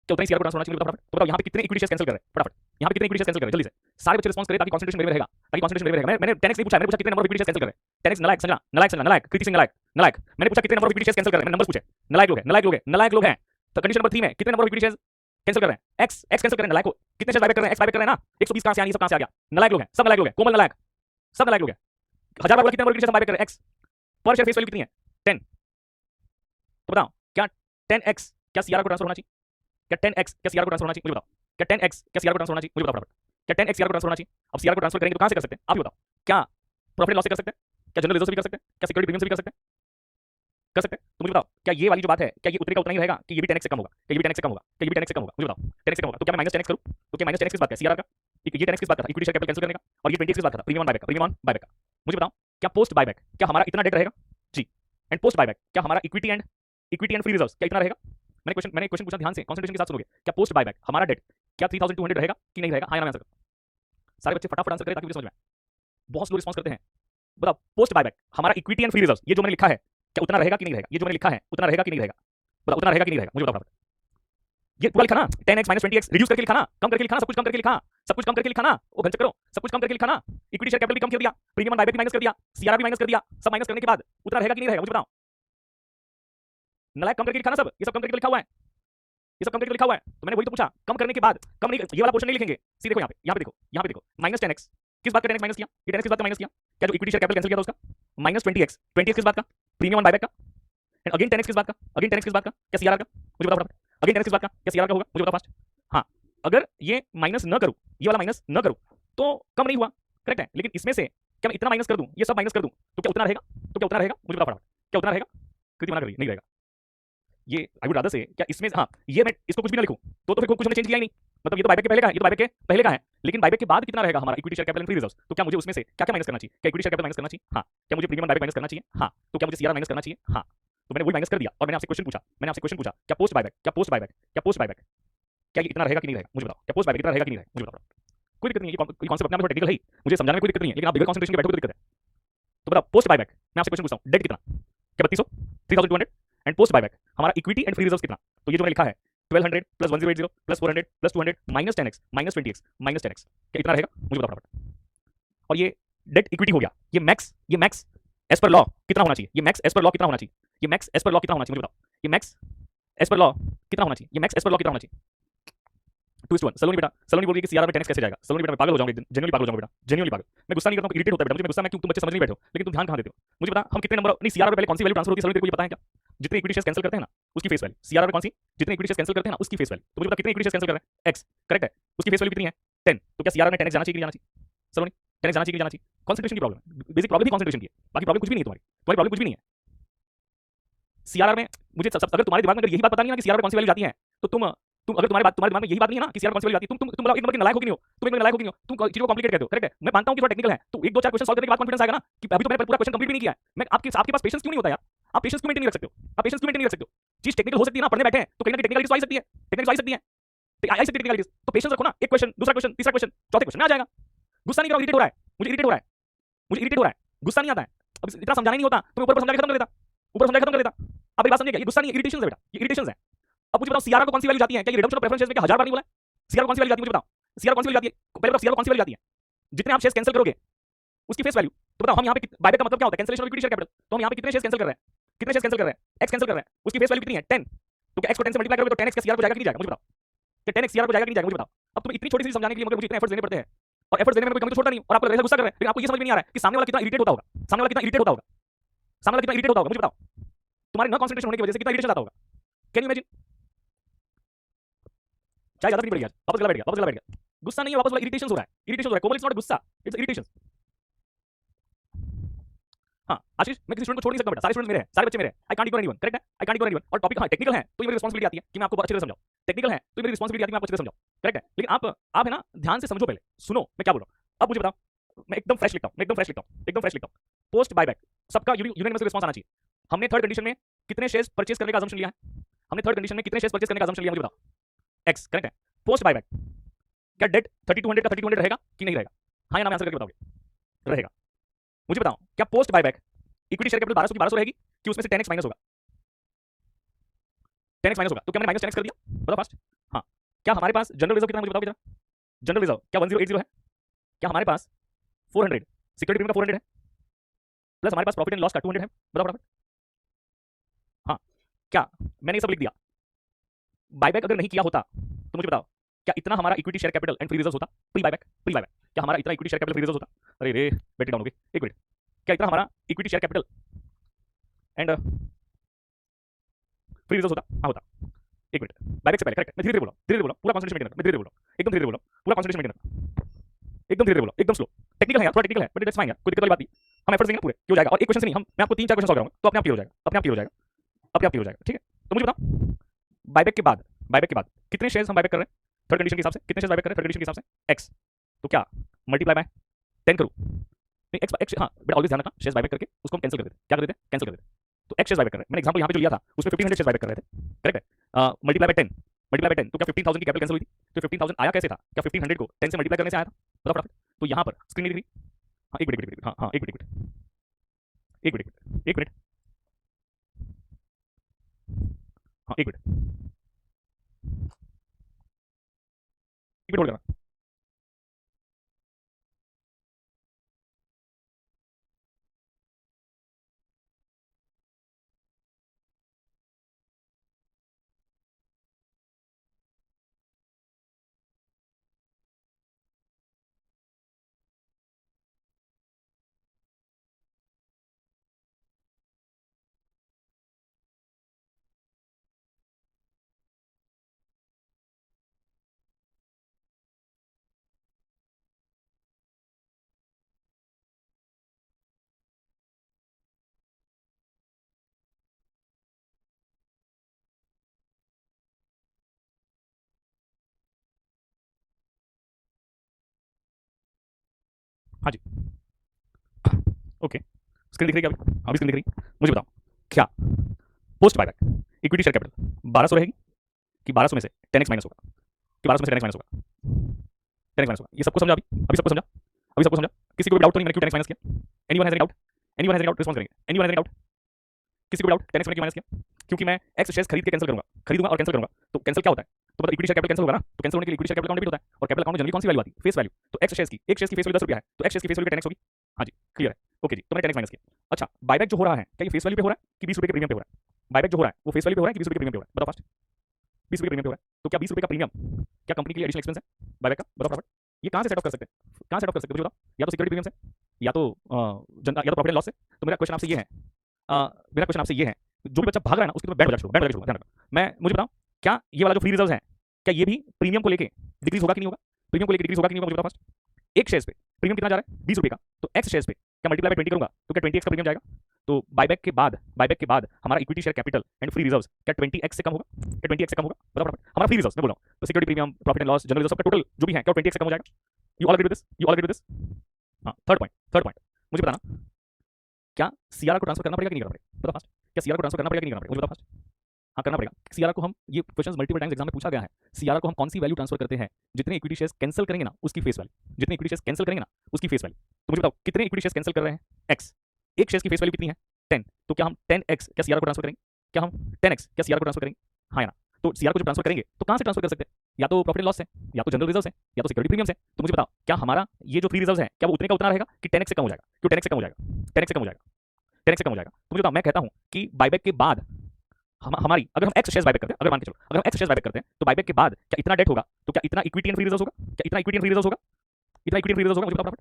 क्या उतना ही सीआर को ट्रांसफर होना चाहिए? फटाफट तो बताओ यहां पे कितने इक्विटी शेयर कैंसिल कर रहे हैं? फटाफट यहां पे कितने इक्विटी शेयर कैंसिल कर रहे हैं? जल्दी से सारे बच्चे रिस्पांस करें ताकि कंसंट्रेशन मेरे में रहेगा, ताकि कंसंट्रेशन मेरे में रहेगा। मैंने 10x नहीं पूछा, मैंने पूछा कितने number of equity share cancel कर रहे हैं? 10x नलायक संजना, नलायक संजना, नलायक कृति सिंह, नलायक नलायक। मैंने पूछा कितने number of equity share cancel कर रहे हैं, मैंने नंबर पूछे। नलायक लोग हैं, नलायक लोग हैं, नलायक लोग हैं। तो कंडीशन नंबर 3 में कितने number of equity share cancel कर रहे हैं? x कैंसिल कर रहे हैं, नलायक हो। कितने शेयर बायबैक कर रहे हैं? x बायबैक कर रहे हैं ना। 120 कहां से आ, ये सब कहां से आ गया? नलायक लोग हैं, सब नलायक लोग हैं, कोमल नलायक, सब नलायक लोग हैं। 1000 बार बोला कितने number of equity share buyback कर रहे हैं? x पर शेयर फेस वैल्यू कितनी है? 10। तो बताओ क्या 10x क्या सीआर को ट्रांसफर होना चाहिए? क्या 10x क्या सीआर को ट्रांसफर होना चाहिए? मुझे बताओ। क्या 10x क्या सीआर को ट्रांसफर होना चाहिए? मुझे बताओ फटाफट। क्या 10x सीआर को ट्रांसफर होना चाहिए? अब सीआर को ट्रांसफर करेंगे तो कहां से कर सकते हैं आप ही बताओ। क्या प्रॉफिट लॉस से कर सकते हैं? क्या जनरल रिजर्व से भी कर सकते हैं? क्या सिक्योरिटी प्रीमियम से भी कर सकते हैं? कर सकते हैं। तो मुझे बताओ क्या ये वाली जो बात है क्या ये उतने का उतना ही रहेगा कि ये भी 10x से कम होगा? क्या ये भी 10x से कम होगा? क्या ये भी 10x से कम होगा? मुझे बताओ 10x से कम होगा तो क्या मैं माइनस 10x करूं? तो क्या माइनस 10x किस बात का? सीआर का। ये 10x किस बात का? इक्विटी शेयर कैपिटल कैंसिल करने का। और ये 20x किस बात का? प्रीमियम ऑन बायबैक का, प्रीमियम ऑन बायबैक का। मुझे बताओ क्या पोस्ट बायबैक क्या हमारा इतना डेट रहेगा? जी। एंड पोस्ट बायबैक क्या हमारा इक्विटी एंड फ्री रिजर्व्स क्या इतना रहेगा? मैंने क्वेश्चन पूछा, ध्यान से कंसंट्रेशन के साथ सुनोगे। क्या पोस्ट बायबैक हमारा डेट क्या 3200 रहेगा कि नहीं रहेगा? हाँ या ना आंसर करो। सारे बच्चे फटाफट आंसर करें ताकि मुझे समझ में आए। बहुत स्लो रिस्पांस करते हैं। बताओ पोस्ट बायबैक हमारा इक्विटी एंड फ्री रिजर्व्स ये जो मैंने लिखा है क्या उतना रहेगा कि नहीं रहेगा? ये जो मैंने लिखा है उतना रहेगा कि नहीं रहेगा? बताओ उतना रहेगा कि नहीं रहेगा? मुझे बताओ फटाफट। ये पूरा लिखा ना 10x माइनस 20x रिड्यूस करके लिखा ना, कम करके लिखा ना, सब कुछ कम करके लिखा, सब कुछ कम करके लिखा ना। वो घंटे करो, सब कुछ कम करके लिखा ना। इक्विटी शेयर कैपिटल भी कम कर दिया, प्रीमियम ऑन बायबैक भी माइनस कर दिया, सीआर भी माइनस कर दिया, सब माइनस करने के बाद उतना रहेगा कि नहीं रहेगा? मुझे बताओ। नलायक कम करके लिखा ना, सब ये सब कम करके लिखा हुआ है, ये सब कम करके लिखा हुआ है। तो मैंने वही तो पूछा कम करने के बाद, कम नहीं, ये वाला पोर्शन नहीं लिखेंगे। सी देखो यहाँ पे देखो, यहाँ पे देखो माइनस 10x किस बात का 10x माइनस किया? ये 10x किस बात का माइनस किया? क्या जो इक्विटी शेयर कैपिटल कैंसिल किया था उसका? माइनस 20x, 20x किस बात का? प्रीमियम ऑन बायबैक का। एंड अगेन 10x किस बात का? अगेन 10x किस बात का? क्या सीआर का? मुझे बताओ फटाफट। अगेन 10x किस बात का? क्या सीआर का होगा? मुझे बताओ फास्ट। हाँ अगर ये माइनस न करूं, ये वाला माइनस न करूं तो कम नहीं हुआ, करेक्ट है। लेकिन इसमें से क्या मैं इतना माइनस कर दूं, ये सब माइनस कर दूं तो क्या उतना रहेगा? तो क्या उतना रहेगा? मुझे बताओ फटाफट। क्या उतना रहेगा? कृति मना कर रही है, नहीं रहेगा। ये आई वुड रादर से क्या इसमें हाँ ये मैं इसको कुछ भी ना लिखूं तो फिर कुछ हमने चेंज किया ही नहीं। मतलब ये तो बायबैक के पहले का है, ये तो बायबैक के पहले का है, लेकिन बायबैक के बाद कितना रहेगा हमारा equity share capital and free reserves? तो क्या मुझे उसमें से क्या क्या माइनस करना चाहिए? क्या इक्विटी शेयर कैपिटल माइनस करना चाहिए? हाँ। क्या मुझे प्रीमियम बायबैक माइनस करना चाहिए? हाँ। तो क्या मुझे सीआर माइनस करना चाहिए? हाँ। तो मैंने वही माइनस कर दिया और मैंने आपसे क्वेश्चन पूछा, क्या पोस्ट बायबैक, क्या पोस्ट बायबैक, क्या पोस्ट बायबैक क्या ये इतना रहेगा कि नहीं रहेगा? मुझे बताओ। क्या पोस्ट बायबैक इतना रहेगा कि नहीं रहेगा? मुझे बताओ। कोई दिक्कत नहीं है, ये कॉन्सेप्ट अपने आप में टेक्निकल है, मुझे समझाने में कोई दिक्कत नहीं है, लेकिन आप बिगर कॉन्सेंट्रेशन के बैठोगे तो दिक्कत है। तो बताओ पोस्ट बायबैक मैं आपसे क्वेश्चन पूछता हूं, डेट कितना? क्या 3200, 3200 एंड पोस्ट बायबैक हमारा इक्विटी एंड फ्री रिजर्व्स कितना? तो ये जो मैंने लिखा है 1200 plus 1080 plus 400 plus 200 minus 10x minus 20x minus 10x क्या इतना रहेगा? मुझे बताओ फटाफट। और ये डेट इक्विटी हो गया, ये मैक्स एज पर लॉ कितना होना चाहिए? ये मैक्स एज पर लॉ कितना होना चाहिए? ये मैक्स एज पर लॉ कितना होना चाहिए? मुझे बताओ। ये मैक्स एज पर लॉ कितना होना चाहिए? ये मैक्स एज पर लॉ कितना होना चाहिए? 2:1 सलोनी बेटा, सलोनी बोल रही है कि सीआरआर में 10x कैसे जाएगा? सलोनी बेटा मैं पागल हो जाऊंगा एक दिन, जेन्युइनली पागल हो जाऊंगा बेटा, जेन्युइनली पागल। मैं गुस्सा नहीं करता हूं, इरिटेट होता है बेटा, मुझे गुस्सा मैं क्यों, तुम बच्चे समझ नहीं बैठे हो, लेकिन तुम ध्यान कहां देते हो? मुझे बता हम कितने नंबर नहीं सीआरआर में पहले कौन सी वैल्यू ट्रांसफर होती है सलोनी, तेरे को ये पता है क्या? जितने इक्विटी शेयर्स कैंसिल करते हैं ना उसकी फेस वैल्यू, सीआरआर में कौन सी, जितने इक्विटी शेयर्स कैंसिल करते हैं ना उसकी फेस वैल्यू। तो मुझे बता कितने इक्विटी शेयर्स कैंसिल कर रहे हैं? x, करेक्ट है, उसकी फेस वैल्यू कितनी है? 10। तो क्या सीआरआर में 10x जाना चाहिए कि नहीं जाना चाहिए? सलोनी 10x जाना चाहिए कि नहीं जाना चाहिए? कंसंट्रेशन की प्रॉब्लम है, बेसिक प्रॉब्लम ही कंसंट्रेशन की है, बाकी प्रॉब्लम कुछ भी नहीं है तुम्हारी, तुम्हारी प्रॉब्लम कुछ भी नहीं है। सीआरआर में मुझे अगर तुम्हारे दिमाग में अगर यही बात पता नहीं है ना कि सीआरआर में कौन सी वैल्यू जाती है, तो तुम अगर तुम्हारे दिमाग में यही बात नहीं है ना कि सीआरआर कौन सी वैल्यू जाती है, तुम बताओ एक नंबर के नालायक हो कि नहीं हो, तुम एक नंबर नालायक हो कि नहीं हो, तुम चीजों को कॉम्प्लिकेट करते हो, करेक्ट है। मैं मानता हूं कि थोड़ा टेक्निकल है, तो एक दो चार क्वेश्चन सॉल्व करने के बाद कॉन्फिडेंस आएगा ना कि अभी तो मैंने पूरा क्वेश्चन कंप्लीट भी नहीं किया है। मैं आपके पास पेशेंस क्यों नहीं होता यार? आप पेशेंस क्यों मेंटेन नहीं रख सकते हो? आप पेशेंस क्यों मेंटेन नहीं रख सकते हो? चीज टेक्निकल हो सकती है ना, पढ़ने बैठे हैं तो कहीं ना कहीं टेक्निकलिटीज आ सकती है, टेक्निकल आ सकती है, आई सकती है टेक्निकलिटीज, तो पेशेंस रखो ना। एक क्वेश्चन, दूसरा क्वेश्चन, तीसरा क्वेश्चन, चौथे क्वेश्चन में आ जाएगा। गुस्सा नहीं करो, इरिटेट हो रहा है, मुझे इरिटेट हो रहा है, मुझे इरिटेट हो रहा है, गुस्सा नहीं आता है, अब इतना समझाना नहीं होता तो ऊपर समझा के खत्म कर देता, ऊपर समझा के खत्म कर देता। अब एक बात समझिए, ये गुस्सा नहीं है, इरिटेशन है बेटा, ये इरिटेशन है। अब मुझे बताओ सीआरआर को कौन सी वैल्यू जाती है? क्या ये रिडम्पशन ऑफ प्रेफरेंस शेयर्स में क्या 1000 बार नहीं बोला है? सीआरआर कौन सी वैल्यू जाती है मुझे बताओ, सीआरआर कौन सी वैल्यू जाती है? पहले बताओ सीआरआर कौन सी वैल्यू जाती है? जितने आप शेयर्स कैंसिल करोगे उसकी फेस वैल्यू। तो बताओ हम यहाँ पे बायबैक का मतलब क्या होता है? Cancellation of equity share capital. तो हम यहाँ पे कितने शेयर्स कैंसिल कर रहे हैं, कितने शेयर्स कैंसिल कर रहे हैं? x कैंसिल कर रहे हैं, उसकी फेस वैल्यू कितनी है? 10। तो क्या x को 10 से मल्टीप्लाई करोगे तो 10x का सीआरआर को जाएगा कि नहीं जाएगा? मुझे बताओ, क्या 10x सीआरआर को जाएगा कि नहीं जाएगा? मुझे बताओ। अब तुम इतनी छोटी सी समझाने के लिए मुझे इतने एफर्ट्स देने पड़ते हैं, और एफर्ट्स देने में कोई कमी तो छोड़ता नहीं और आपको गुस्सा कर रहे हैं, लेकिन आपको ये समझ में नहीं आ रहा है कि सामने वाला कितना इरिटेट होता होगा, सामने वाला कितना इरिटेट होता होगा, सामने वाला कितना इरिटेट होता होगा। मुझे बताओ तुम्हारे न कंसंट्रेशन होने की वजह से कितना इरिटेशन आता होगा। Can you imagine? चाय ज्यादा नहीं पड़ी आज, वापस गला बैठ गया, वापस गला बैठ गया। गुस्सा नहीं है, वापस वाला इरिटेशन हो रहा है, इरिटेशन हो रहा है। कोमल इट्स नॉट गुस्सा, इट्स इरिटेशन। हाँ आशीष, मैं किसी स्टूडेंट को छोड़ नहीं सकता बेटा, सारे स्टूडेंट मेरे हैं, सारे बच्चे मेरे हैं, I can't ignore anyone, correct है, आई कांट इग्नोर एनीवन। और टॉपिक हाँ टेक्निकल है तो ये मेरी रिस्पांसिबिलिटी आती है कि मैं आपको अच्छे से समझाऊं, टेक्निकल है तो मेरी रिस्पांसिबिलिटी आती है मैं आपको अच्छे से समझाऊं, करेक्ट है। लेकिन आप है ना ध्यान से समझो, पहले सुनो मैं क्या बोल रहा हूं। अब मुझे बताओ, मैं एकदम फ्रेश लिखता हूं, मैं एकदम फ्रेश लिखता हूं, एकदम फ्रेश लिखता हूं। पोस्ट बायबैक सबका यूनिवर्सल रिस्पांस आना चाहिए। हमने थर्ड कंडीशन में कितने शेयर्स परचेज करने का असम्पशन लिया है? हमने थर्ड कंडीशन में कितने शेयर्स परचेज करने का असम्पशन लिया? मुझे बताओ। x, करेक्ट है। पोस्ट बायबैक क्या डेट 3200 का 3200 रहेगा कि नहीं रहेगा? हाँ या ना में आंसर करके बताओगे। रहेगा। मुझे बताओ क्या post buyback equity share capital 1200 की 1200 रहेगी कि उसमें से 10x माइनस होगा? 10x माइनस होगा, तो क्या मैंने माइनस 10x कर दिया? बताओ फास्ट। हाँ, क्या हमारे पास जनरल रिजर्व कितना? मुझे बताओ कितना जनरल रिजर्व, क्या 1080 है? क्या हमारे पास 400 सिक्योरिटी प्रीमियम का 400 है प्लस हमारे पास प्रॉफिट एंड लॉस का 200 है? बताओ फटाफट। हाँ, क्या मैंने ये सब लिख दिया? बायबैक अगर नहीं किया होता तो मुझे बताओ क्या इतना हमारा equity share capital and free reserve होता? प्री बायबैक, प्री बायबैक क्या हमारा इतना equity share capital free reserve होता? अरे रे बैटरी डाउन हो गई, एक मिनट। क्या इतना हमारा equity share capital and free reserve होता? हाँ होता। एक मिनट, बायबैक से पहले, करेक्ट। मैं धीरे धीरे बोला, धीरे धीरे बोला, पूरा कंसंट्रेशन मेंटेन रखना, मैं धीरे धीरे बोला, एकदम धीरे धीरे बोला, पूरा कंसंट्रेशन मेंटेन रखना, एकदम धीरे धीरे बोला, एकदम स्लो। टेक्निकल है यार, थोड़ा टेक्निकल है बट इट्स फाइन यार, कोई दिक्कत वाली बात नहीं। हम एफर्ट्स देंगे पूरे, क्यों हो जाएगा। और एक क्वेश्चन से नहीं, हम मैं आपको 3-4 क्वेश्चन सॉल्व कराऊंगा तो अपने आप क्लियर हो जाएगा, अपने आप क्लियर हो जाएगा, अपने आप क्लियर हो जाएगा, ठीक है। तो मुझे बताओ बायबैक के बाद कितने शेयर्स हम बायबैक कर रहे हैं थर्ड कंडीशन के हिसाब से? कितने शेयर्स बायबैक कर रहे हैं थर्ड कंडीशन के हिसाब से? x। तो क्या मल्टीप्लाई बाय 10 करूं? नहीं x हाँ बेटा, ऑलवेज ध्यान रखना, शेयर्स बायबैक करके उसको हम कैंसिल कर देते, क्या कर देते? कैंसिल कर देते। तो x शेयर्स बायबैक कर रहे हैं, मैंने एग्जांपल यहां पे जो लिया था उसमें 1500 शेयर्स बायबैक कर रहे थे, करेक्ट है। मल्टीप्लाई बाय 10, मल्टीप्लाई बाय 10 तो क्या 15000 की कैपिटल कैंसिल हुई थी? तो 15000 आया कैसे था? क्या 1500 को 10 से मल्टीप्लाई करने से आया था? बताओ फटाफट। तो यहां पर स्क्रीन नहीं दिख रही? हाँ एक मिनट, हाँ एक मिनट, एक मिनट, हाँ एक मिनट होल्ड करना। हाँ जी, ओके, स्क्रीन दिख रही है क्या अभी? अभी स्क्रीन दिख रही है। मुझे बताओ क्या post buyback equity share capital 1200 रहेगी कि 1200 में से 10x माइनस होगा? कि 1200 में से 10x माइनस होगा? 10x माइनस होगा। ये सबको समझा अभी? अभी सबको समझा? अभी सबको समझा? किसी को भी डाउट तो नहीं मैंने क्यों 10x माइनस किया? Anyone has any doubt? Anyone has any doubt? Response करेंगे। Anyone has any doubt? किसी को भी डाउट 10x मैंने क्यों माइनस किया? क्योंकि मैं x शेयर्स खरीद के कैंसिल करूंगा, खरीदूंगा और कैंसिल करूंगा। तो कैंसिल क्या होता है? तो मतलब इक्विटी शेयर कैपिटल कैंसिल होगा ना, तो कैंसिल होने के लिए equity share capital account debit होता है, और कैपिटल अकाउंट में जनरली कौन सी वैल्यू आती है? Face value. तो x शेयर्स की, एक शेयर्स की फेस वैल्यू 10 रुपया है, तो x शेयर्स की फेस वैल्यू 10x होगी। हाँ जी क्लियर है, ओके जी। तो मैंने 10x माइनस किया। अच्छा बायबैक जो हो रहा है क्या ये फेस वैल्यू पे हो रहा है कि 20 रुपए के प्रीमियम पे हो रहा है? बायबैक जो हो रहा है वो फेस वैल्यू पे हो रहा है कि 20 रुपए के प्रीमियम पे हो रहा है? बताओ फास्ट। 20 रुपये प्रीमियम पे हो रहा है, तो क्या 20 रुपये का प्रीमियम क्या कंपनी के लिए एडिशनल एक्सपेंस है बायबैक का? बताओ फटाफट। ये कहाँ से सेट ऑफ कर सकते हैं, कहाँ सेट ऑफ कर सकते हैं मुझे बताओ? या तो सिक्योरिटी प्रीमियम से, या तो या तो प्रॉफिट एंड लॉस से। तो मेरा क्वेश्चन आपसे ये है, मेरा क्वेश्चन आपसे ये है, जो भी बच्चा भाग रहा है ना उसकी तो मैं बैंड बजा छोड़ूंगा, बैंड बजा छोड़ूंगा, ध्यान रखना। मैं मुझे बताओ, क्या ये वाला जो फ्री रिजर्व है, क्या ये भी प्रीमियम को लेके डिक्रीज होगा कि नहीं होगा? प्रीमियम को लेके डिक्रीज होगा कि नहीं होगा मुझे बताओ फर्स्ट। एक शेयर पे प्रीमियम कितना जा रहा है? 20 रुपये का, तो एक्स शेयर पे क्या मल्टीप्लाई बाय 20 करूंगा तो क्या 20x का प्रीमियम जाएगा? तो बायबैक के बाद हमारा equity share capital and free reserves क्या 20x से कम होगा? क्या 20x से कम होगा? बताओ फटाफट। हमारा फ्री रिजर्व्स मैं बोल रहा हूं, तो security premium, profit and loss, general reserve सबका टोटल जो भी है क्या 20x से कम हो जाएगा? You all agree with this? You all agree with this? हां, थर्ड पॉइंट मुझे बताना, क्या सीआरआर को ट्रांसफर करना पड़ेगा कि नहीं करना पड़ेगा? बताओ फर्स्ट। क्या सीआरआर को ट्रांसफर करना पड़ेगा कि नहीं करना पड़ेगा? मुझे बताओ फर्स्ट। हाँ, करना पड़ेगा। सीआरआर को हम, ये क्वेश्चंस मल्टीपल टाइम्स एग्जाम में पूछा गया है, सीआरआर को हम कौन सी वैल्यू ट्रांसफर करते हैं? जितने इक्विटी शेयर्स कैंसिल करेंगे ना उसकी फेस वैल्यू, जितने इक्विटी शेयर्स कैंसिल करेंगे ना उसकी फेस वैल्यू। तो मुझे बताओ कितने इक्विटी शेयर्स कैंसिल कर रहे हैं? एक्स। एक शेयर की फेस वैल्यू कितनी है? 10। तो क्या हम 10x क्या सीआरआर को ट्रांसफर करेंगे? क्या हम 10x क्या सीआरआर को ट्रांसफर करेंगे? हाँ या ना? तो सीआरआर को जब ट्रांसफर करेंगे तो कहां से ट्रांसफर कर सकते हैं? या तो प्रॉफिट एंड लॉस से, या तो जनरल रिजर्व से, या तो सिक्योरिटी प्रीमियम से। तो मुझे बताओ क्या हमारा ये जो फ्री रिजर्व है क्या वो उतने का उतना रहेगा कि 10x से कम हो जाएगा? क्यों 10x से कम हो जाएगा? 10x से कम हो जाएगा, 10x से कम हो जाएगा। तो मुझे बताओ, मैं कहता हूं कि बायबैक के बाद हमारी, अगर हम एक्स शेयर्स बायबैक करते हैं, अगर मान के चलो अगर हम एक्स शेयर्स बायबैक करते हैं तो बायबैक के बाद क्या इतना डेट होगा? तो क्या इतना इक्विटी एंड फ्री रिजर्व होगा? क्या इतना इक्विटी एंड फ्री रिजर्व होगा? इतना इक्विटी एंड फ्री रिजर्व होगा? मुझे बताओ फटाफट।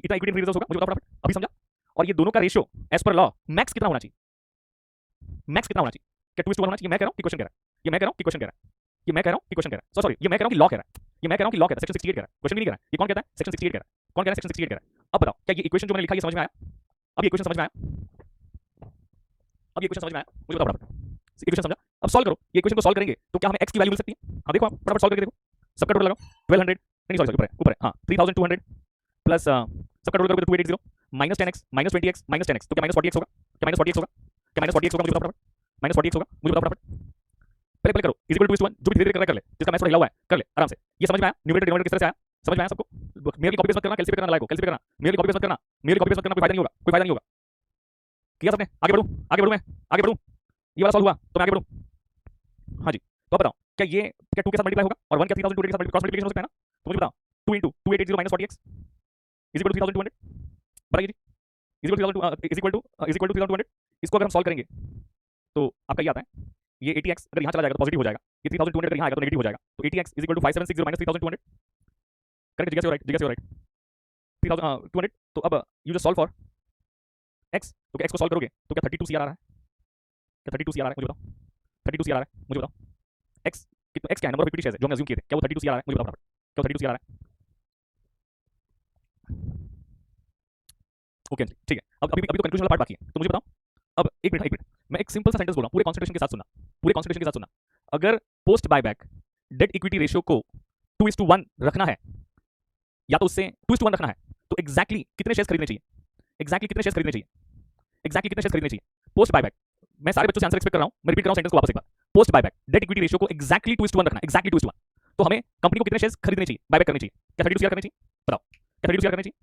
इतना इक्विटी एंड फ्री रिजर्व होगा? मुझे बताओ फटाफट। अभी समझा? और ये दोनों का ratio as per law max कितना होना चाहिए? मैक्स कितना होना चाहिए? क्या 2:1 होना चाहिए? मैं कह रहा हूं कि क्वेश्चन कह रहा है, ये मैं कह रहा हूं कि क्वेश्चन कह रहा है, ये मैं कह रहा हूं कि क्वेश्चन कह रहा है, सॉरी ये मैं कह रहा हूं कि लॉ कह रहा है, ये मैं कह रहा हूं कि लॉ कहता है, सेक्शन 68 कह रहा है, क्वेश्चन भी नहीं कह रहा है। ये कौन कहता है? सेक्शन 68 कह रहा है। कौन कह रहा है? सेक्शन 68 कह रहा है। अब बताओ क्या ये इक्वेशन जो मैंने लिखा है ये समझ में आया? अब ये इक्वेशन समझ में आया? अब ये इक्वेशन समझ में आया? मुझे बताओ फटाफट। इक्वेशन समझा? अब सॉल्व करो। ये इक्वेशन को सॉल्व करेंगे तो क्या हमें x की वैल्यू मिल सकती है? हाँ देखो, आप फटाफट सॉल्व करके देखो। सबका टोटल लगाओ 1200, नहीं सॉरी ऊपर है, हाँ 3200 प्लस सबका टोटल करोगे तो 2880 minus 10x minus 20x minus 10x, तो क्या माइनस 40x होगा? क्या माइनस 40x होगा? क्या माइनस 40x होगा? मुझे बताओ फटाफट। माइनस 40x होगा? मुझे बताओ फटाफट। पहले करो इज इक्वल टू 2:1, जो भी धीरे धीरे कर रहा है कर ले, जिसका मैथ्स थोड़ा हिला हुआ है कर ले आराम से। ये समझ में आया? न्यूमरेटर डिनोमिनेटर किस तरह से आया? समझ में आया सबको? मेरे की कॉपी पेस्ट मत करना, कैलकुलेट करना लाइक को, कैलकुलेट करना, मेरे कॉपी पेस्ट मत करना, मेरे कॉपी पेस्ट मत करना, कोई फायदा नहीं होगा, कोई फायदा नहीं होगा। किया सबने? आगे बढ़ूं, आगे बढ़ूं, मैं आगे बढ़ूं, ये वाला सॉल्व हुआ तो मैं आगे बढ़ूं। हाँ जी, तो बताओ क्या ये क्या 2 के साथ मल्टीप्लाई होगा और 1 क्या 3200 के साथ क्रॉस मल्टीप्लिकेशन हो सकता है ना? तो मुझे बताओ 2 * 2880 minus 40x is equal to 3200, बताइए जी। इज इक्वल टू 3200, इसको अगर हम सॉल्व करेंगे तो आपका ये आता है, ये 80x अगर यहाँ चला जाएगा तो पॉजिटिव हो जाएगा, ये 3200 अगर यहाँ आएगा तो नेगेटिव हो जाएगा। तो 80x is equal to 5760 minus 3200, correct? जिज्ञासा राइट, जिज्ञासा राइट 3200। तो अब you just solve for x, तो क्या x को सॉल्व करोगे तो क्या 32 CR आ रहा है? क्या 32 CR आ रहा है? मुझे बताओ 32 CR आ रहा है? मुझे बताओ x कितना, x क्या है? नंबर ऑफ इक्विटी शेयर्स जो हमने अज्यूम किए थे, क्या वो 32 CR आ रहा है? मुझे बताओ फटाफट। क्या 32 CR आ रहा है? ओके ठीक है, अब अभी तो कंक्लूजन वाला पार्ट बाकी है, तो मुझे बताओ अब एक मिनट, मैं एक सिंपल सा सेंटेंस बोल रहा हूँ, पूरे कॉन्सेंट्रेशन के साथ सुनना, पूरे कॉन्सेंट्रेशन के साथ सुनना। अगर post buyback debt equity ratio को 2:1 रखना है, या तो उससे 2:1 रखना है, तो एग्जैक्टली कितने शेयर्स खरीदने चाहिए? एग्जैक्टली कितने शेयर्स खरीदने चाहिए? एग्जैक्टली कितने शेयर्स खरीदने चाहिए पोस्ट बायबैक? मैं सारे बच्चों से आंसर एक्सपेक्ट कर रहा हूँ, मैं रिपीट कर रहा हूँ सेंटेंस को वापस एक बार। Post buyback debt equity ratio को एग्जैक्टली 2:1 रखना, एग्जैक्टली 2:1। तो हमें कंपनी को कितने शेयर्स खरीदने चाहिए, बायबैक करनी चाहिए? क्या 32 CR करनी चाहिए? बताओ, क्या 32 CR करनी चाहिए?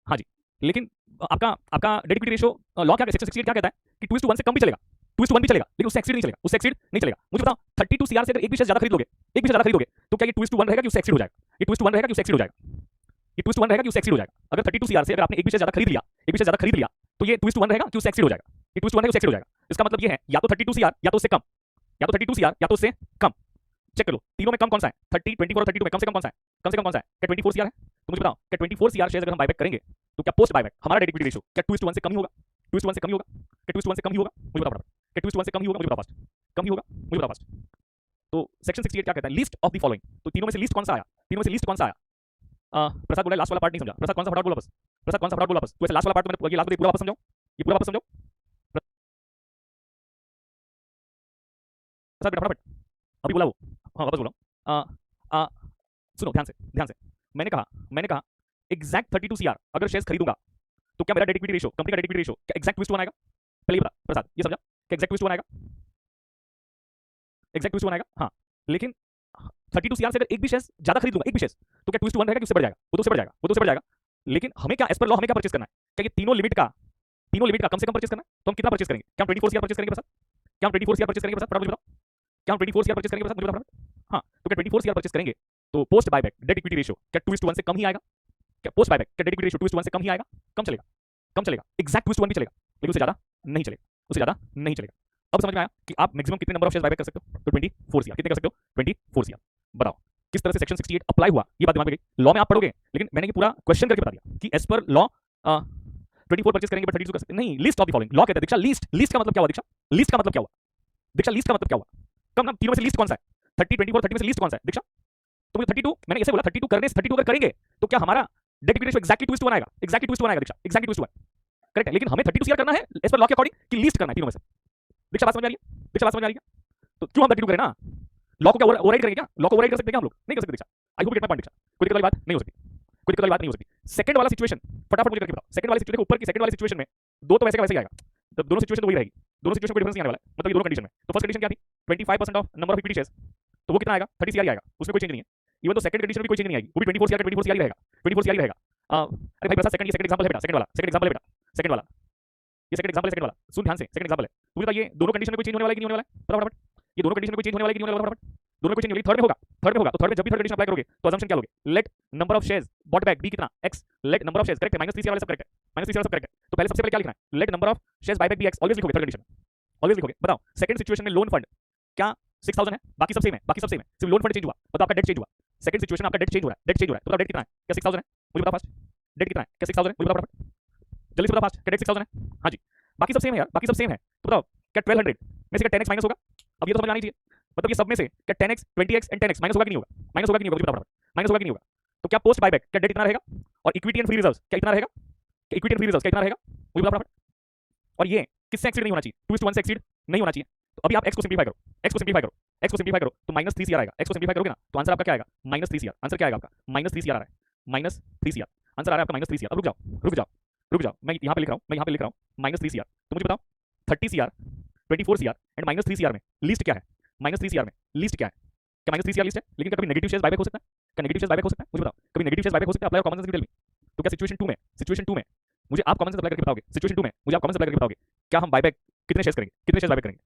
हाँ जी, लेकिन आपका आपका डेट इक्विटी रेशियो लॉ क्या, सेक्शन 68 क्या कहता है कि 2:1 से कम भी चलेगा, 2:1 भी चलेगा, लेकिन उससे एक्सीड नहीं चलेगा, उससे एक्सीड नहीं चलेगा। मुझे बताओ 32 CR से अगर एक भी शेयर ज्यादा खरीद लोगे, एक भी शेयर ज्यादा खरीदोगे, तो क्या ये 2:1 रहेगा कि उससे एक्सीड हो जाएगा? ये 2:1 रहेगा कि उससे एक्सीड हो जाएगा? ये 2:1 रहेगा कि उससे एक्सीड हो जाएगा? अगर 32 CR से अगर आपने एक भी शेयर ज्यादा खरीद लिया, एक भी शेयर ज्यादा खरीद लिया, तो ये 2:1 रहेगा कि उससे एक्सीड हो जाएगा? ये 2:1 रहेगा, उससे एक्सीड हो जाएगा। इसका मतलब ये है या तो 32 CR या तो उससे कम, या तो 32 CR या तो उससे कम। चेक कर लो तीनों में कम कौन सा है? 30, 24 और 32 में कम से कम कौन सा है? कम से कम कौन सा है? क्या 24 CR है? तो मुझे बताओ क्या 24 CR शेयर अगर हम बायबैक करेंगे तो क्या पोस्ट बायबैक हमारा डेट इक्विटी रेशियो क्या 2:1 से कम ही होगा? 2:1 से कम ही होगा? क्या 2:1 से कम ही होगा? मुझे बताओ फटाफट। क्या 2:1 से कम ही होगा? मुझे बताओ फर्स्ट। कम ही होगा? मुझे बताओ फर्स्ट। तो सेक्शन 68 क्या कहता है? List of the following. तो तीनों में से लिस्ट कौन सा आया? तीनों में से लिस्ट कौन सा आया? प्रसाद बोला लास्ट वाला पार्ट नहीं समझा। प्रसाद कौन सा फटाफट बोला बस? प्रसाद कौन सा फटाफट बोला बस? तो ऐसे लास्ट वाला पार्ट मैंने ये लास्ट पूरा वापस समझाओ, ये पूरा वापस समझाओ प्रसाद बेटा फटाफट। अभी बोला वो, हाँ वापस बोला। सुनो ध्यान से, ध्यान से। मैंने कहा एग्जैक्ट 32 CR अगर शेयर्स खरीदूंगा तो क्या मेरा डेट इक्विटी रेशियो, कंपनी का डेट इक्विटी रेशियो क्या एग्जैक्ट 2:1 आएगा? पहले ये बता प्रसाद, ये समझा क्या एग्जैक्ट 2:1 आएगा? एग्जैक्ट 2:1 आएगा, हाँ। लेकिन 32 CR से अगर एक भी शेयर्स ज्यादा खरीद लूंगा, एक भी शेयर्स, तो क्या 2:1 रहेगा कि उससे बढ़ जाएगा? वो तो उससे बढ़ जाएगा, वो तो उससे बढ़ जाएगा। लेकिन हमें क्या एज पर लॉ हमें क्या परचेस करना है? क्या ये तीनों लिमिट का कम से कम परचेस करना है? तो हम कितना परचेस करेंगे? क्या हम 24 CR परचेस करेंगे प्रसाद? क्या हम 24 CR परचेस करेंगे प्रसाद? फटाफट मुझे बताओ। क्या हम 24 CR परचेस करेंगे प्रसाद? मुझे बताओ फटाफट। हाँ, तो क्या 24 CR परचेस करेंगे तो post buyback debt equity ratio क्या 2:1 से कम ही आएगा? क्या पोस्ट बायबैक क्या डेट इक्विटी रेशियो 2:1 से कम ही आएगा? कम चलेगा, कम चलेगा, एग्जैक्ट 2:1 भी चलेगा, लेकिन उससे ज्यादा नहीं चलेगा, उससे ज्यादा नहीं चलेगा। अब समझ में आया कि आप मैक्सिमम कितने नंबर ऑफ शेयर्स बायबैक कर सकते हो? तो 24 सीआर। कितने कर सकते हो? 24 सीआर। बताओ किस तरह से सेक्शन 68 अप्लाई हुआ, ये बात दिमाग में गई। लॉ में आप पढ़ोगे, लेकिन मैंने ये पूरा क्वेश्चन करके बता दिया कि एज पर लॉ 24 परचेज करेंगे बट 32 कर सकते नहीं। List of the following law कहता है दीक्षा लिस्ट। लिस्ट का मतलब क्या हुआ दीक्षा? लिस्ट का मतलब क्या हुआ दीक्षा? लिस्ट का मतलब क्या हुआ? कम ना तीनों में से लिस्ट कौन सा है? 30, 24, 30 में से लिस्ट कौन सा है दीक्षा? तो मुझे 32 मैंने ऐसे बोला 32 करने 32 अगर करेंगे तो क्या हमारा डेट इक्विटी रेशियो एक्जैक्टली 2:1 आएगा? एक्जैक्टली 2:1 आएगा दीक्षा, एक्जैक्टली 2:1। करेक्ट है, लेकिन हमें 32 सीआर करना है एज पर लॉ के अकॉर्डिंग कि लिस्ट करना है तीनों में से। दीक्षा बात समझ आ रही है? दीक्षा बात समझ आ रही है? तो क्यों हम 32 करें ना? लॉ को क्या ओवरराइड करेंगे क्या? लॉ को ओवरराइड कर सकते हैं क्या हम लोग? नहीं कर सकते Diksha. I hope get my point Diksha. कोई दिक्कत वाली बात नहीं हो सकती, कोई दिक्कत वाली बात नहीं हो सकती। सेकंड वाला सिचुएशन फटाफट मुझे करके बताओ। सेकंड वाली सिचुएशन ऊपर की सेकंड वाली सिचुएशन में दो तो वैसे का वैसे ही आएगा, तो दोनों सिचुएशन तो वही रहेगी, दोनों सिचुएशन कोई डिफरेंस नहीं आने वाला है, मतलब ये दोनों कंडीशन में। तो फर्स्ट कंडीशन क्या थी? 25% of number of equity shares, तो वो कितना आएगा? 30 सीआर आएगा, उसमें कोई चेंज नहीं है। इवन तो सेकंड कंडीशन में कोई चेंज नहीं आएगी, वो भी 24 सीआर का 24 सीआर ही रहेगा, 24 सीआर ही रहेगा। अरे भाई प्रसाद सेकंड एग्जांपल है बेटा, सेकंड वाला बेटा, सेकंड वाला ये सेकंड एग्जांपल है, सेकंड वाला सुन ध्यान से, सेकंड एग्जांपल है। तू बता ये दोनों कंडीशन में कोई चेंज होने वाला है कि नहीं होने वाला है? बता फटाफट। ये दोनों कंडीशन में कोई चेंज होने वाला है कि नहीं होने वाला? फटाफट। दोनों में कोई चेंज नहीं होगी, थर्ड में होगा, थर्ड में होगा। तो थर्ड में जब भी थर्ड कंडीशन अप्लाई करोगे तो अजम्पशन क्या लोगे? Let number of shares bought back be कितना? x। Let number of shares correct है, -3 सीआर वाले सब करेक्ट है, -3 सीआर सब करेक्ट है। तो पहले सबसे पहले क्या लिखना है? Let number of shares buy back be x, always लिखोगे थर्ड कंडीशन, ऑलवेज लिखोगे। बताओ सेकंड सिचुएशन में लोन फंड क्या 6000 है? बाकी सब सेम है, बाकी सब सेम है, सिर्फ लोन फंड चेंज हुआ। बताओ आपका डेट चेंज हुआ। सेकंड सिचुएशन में आपका डेट चेंज हो रहा है, डेट चेंज हो रहा है। तो बताओ डेट कितना है? क्या 6000 है? मुझे बताओ फास्ट, डेट कितना है? क्या 6000 है? मुझे बताओ फटाफट, जल्दी से बताओ फास्ट, क्या डेट 6000 है? हां जी, बाकी सब सेम है यार, बाकी सब सेम है। तो बताओ क्या 1200 में से क्या 10x माइनस होगा? अब ये तो समझ आनी चाहिए। मतलब ये सब में से क्या 10x 20x and 10x minus होगा कि नहीं होगा? माइनस होगा कि नहीं होगा? बताओ फटाफट, माइनस होगा कि नहीं होगा? तो क्या पोस्ट बायबैक क्या डेट इतना रहेगा? और इक्विटी एंड फ्री रिजर्व्स क्या इतना रहेगा? क्या इक्विटी एंड फ्री रिजर्व्स क्या इतना रहेगा? मुझे बताओ फटाफट। और ये किससे एक्सीड नहीं होना चाहिए? 2:1 से एक्सीड नहीं होना चाहिए। तो अभी आप x को सिंपलीफाई करो, x को सिंपलीफाई करो, x को सिंपलीफाई करो तो -3 सीआर आएगा। x को सिंपलीफाई करोगे ना तो आंसर आपका क्या आएगा? -3 सीआर। आंसर क्या आएगा आपका? -3 सीआर आ रहा है, -3 सीआर आंसर आ रहा है आपका, -3 सीआर। अब रुक जाओ, रुक जाओ, रुक जाओ, मैं यहां पे लिख रहा हूं, मैं यहां पे लिख रहा हूं -3 सीआर। तो मुझे बताओ 30 सीआर, 24 सीआर एंड -3 सीआर में लिस्ट क्या है? -3 सीआर में लिस्ट क्या है? क्या -3 सीआर लिस्ट है? लेकिन कभी नेगेटिव शेयर्स बायबैक हो सकता है? क्या नेगेटिव शेयर्स बायबैक हो सकता है? मुझे बताओ कभी नेगेटिव शेयर्स बायबैक हो सकता है? Apply common sense tell me. तो क्या सिचुएशन 2 में, सिचुएशन 2 में मुझे आप कॉमन सेंस अप्लाई करके बताओगे? सिचुएशन 2 में मुझे आप कॉमन सेंस अप्लाई करके बताओगे क्या हम बायबैक कितने शेयर्स करेंगे? कितने शेयर्स बायबैक करेंगे?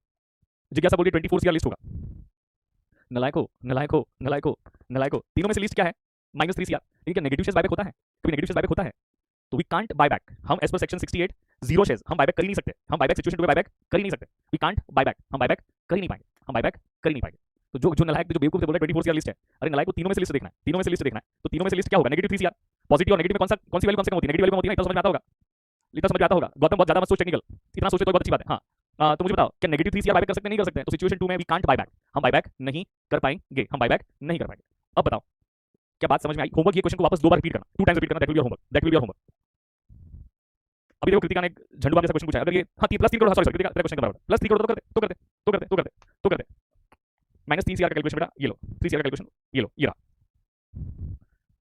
जिज्ञासा बोल रही है 24 सीआर लिस्ट होगा। नलायको, नलायको, नलायको, नलायको, तीनों में से लिस्ट क्या है? -3 सीआर। लेकिन क्या नेगेटिव शेयर्स बायबैक होता है? कभी नेगेटिव शेयर्स बायबैक होता है? तो वी कांट बाय बैक। हम as per section 68 zero shares हम बायबैक कर ही नहीं सकते। हम बायबैक सिचुएशन 2 में बायबैक कर ही नहीं सकते। वी कांट बाय बैक, हम बायबैक कर ही नहीं पाएंगे, हम बायबैक कर ही नहीं पाएंगे। तो जो नलायक जो बेवकूफ से बोल रहा है 24 सीआर लिस्ट है, अरे नलायक को तीनों में से लिस्ट देखना है, तीनों में से लिस्ट देखना है। तो तीनों में से लिस्ट क्या होगा? -3 सीआर। पॉजिटिव और नेगेटिव में कौन सी वैल्यू कम से कम होती है? नेगेटिव वैल्यू होती है ना, इतना समझ में आता होगा, इतना समझ में आता होगा। गौतम बहुत ज्यादा मत सोच टेक्निकल, इतना सोचे तो बहुत अच्छी बात है। हाँ तो मुझे बताओ क्या -3 सीआर बायबैक कर सकते हैं? नहीं कर सकते हैं। तो सिचुएशन 2 में वी कांट बाय बैक, हम बायबैक नहीं कर पाएंगे, हम बायबैक नहीं कर पाएंगे। अब बताओ क्या बात समझ में आई? होमवर्क ये क्वेश्चन को वापस 2 बार रिपीट करना, 2 टाइम्स रिपीट करना, that will be your homework, that will be your homework. अभी देखो कृतिका ने झंडू बाम जैसा क्वेश्चन पूछा है, अगर ये हाँ +3 करोड़, सॉरी कृतिका तेरा क्वेश्चन का बराबर +3 करोड़ तो करते -3 सीआर का कैलकुलेशन बेटा, ये लो 3 सीआर का कैलकुलेशन, ये लो, ये रहा।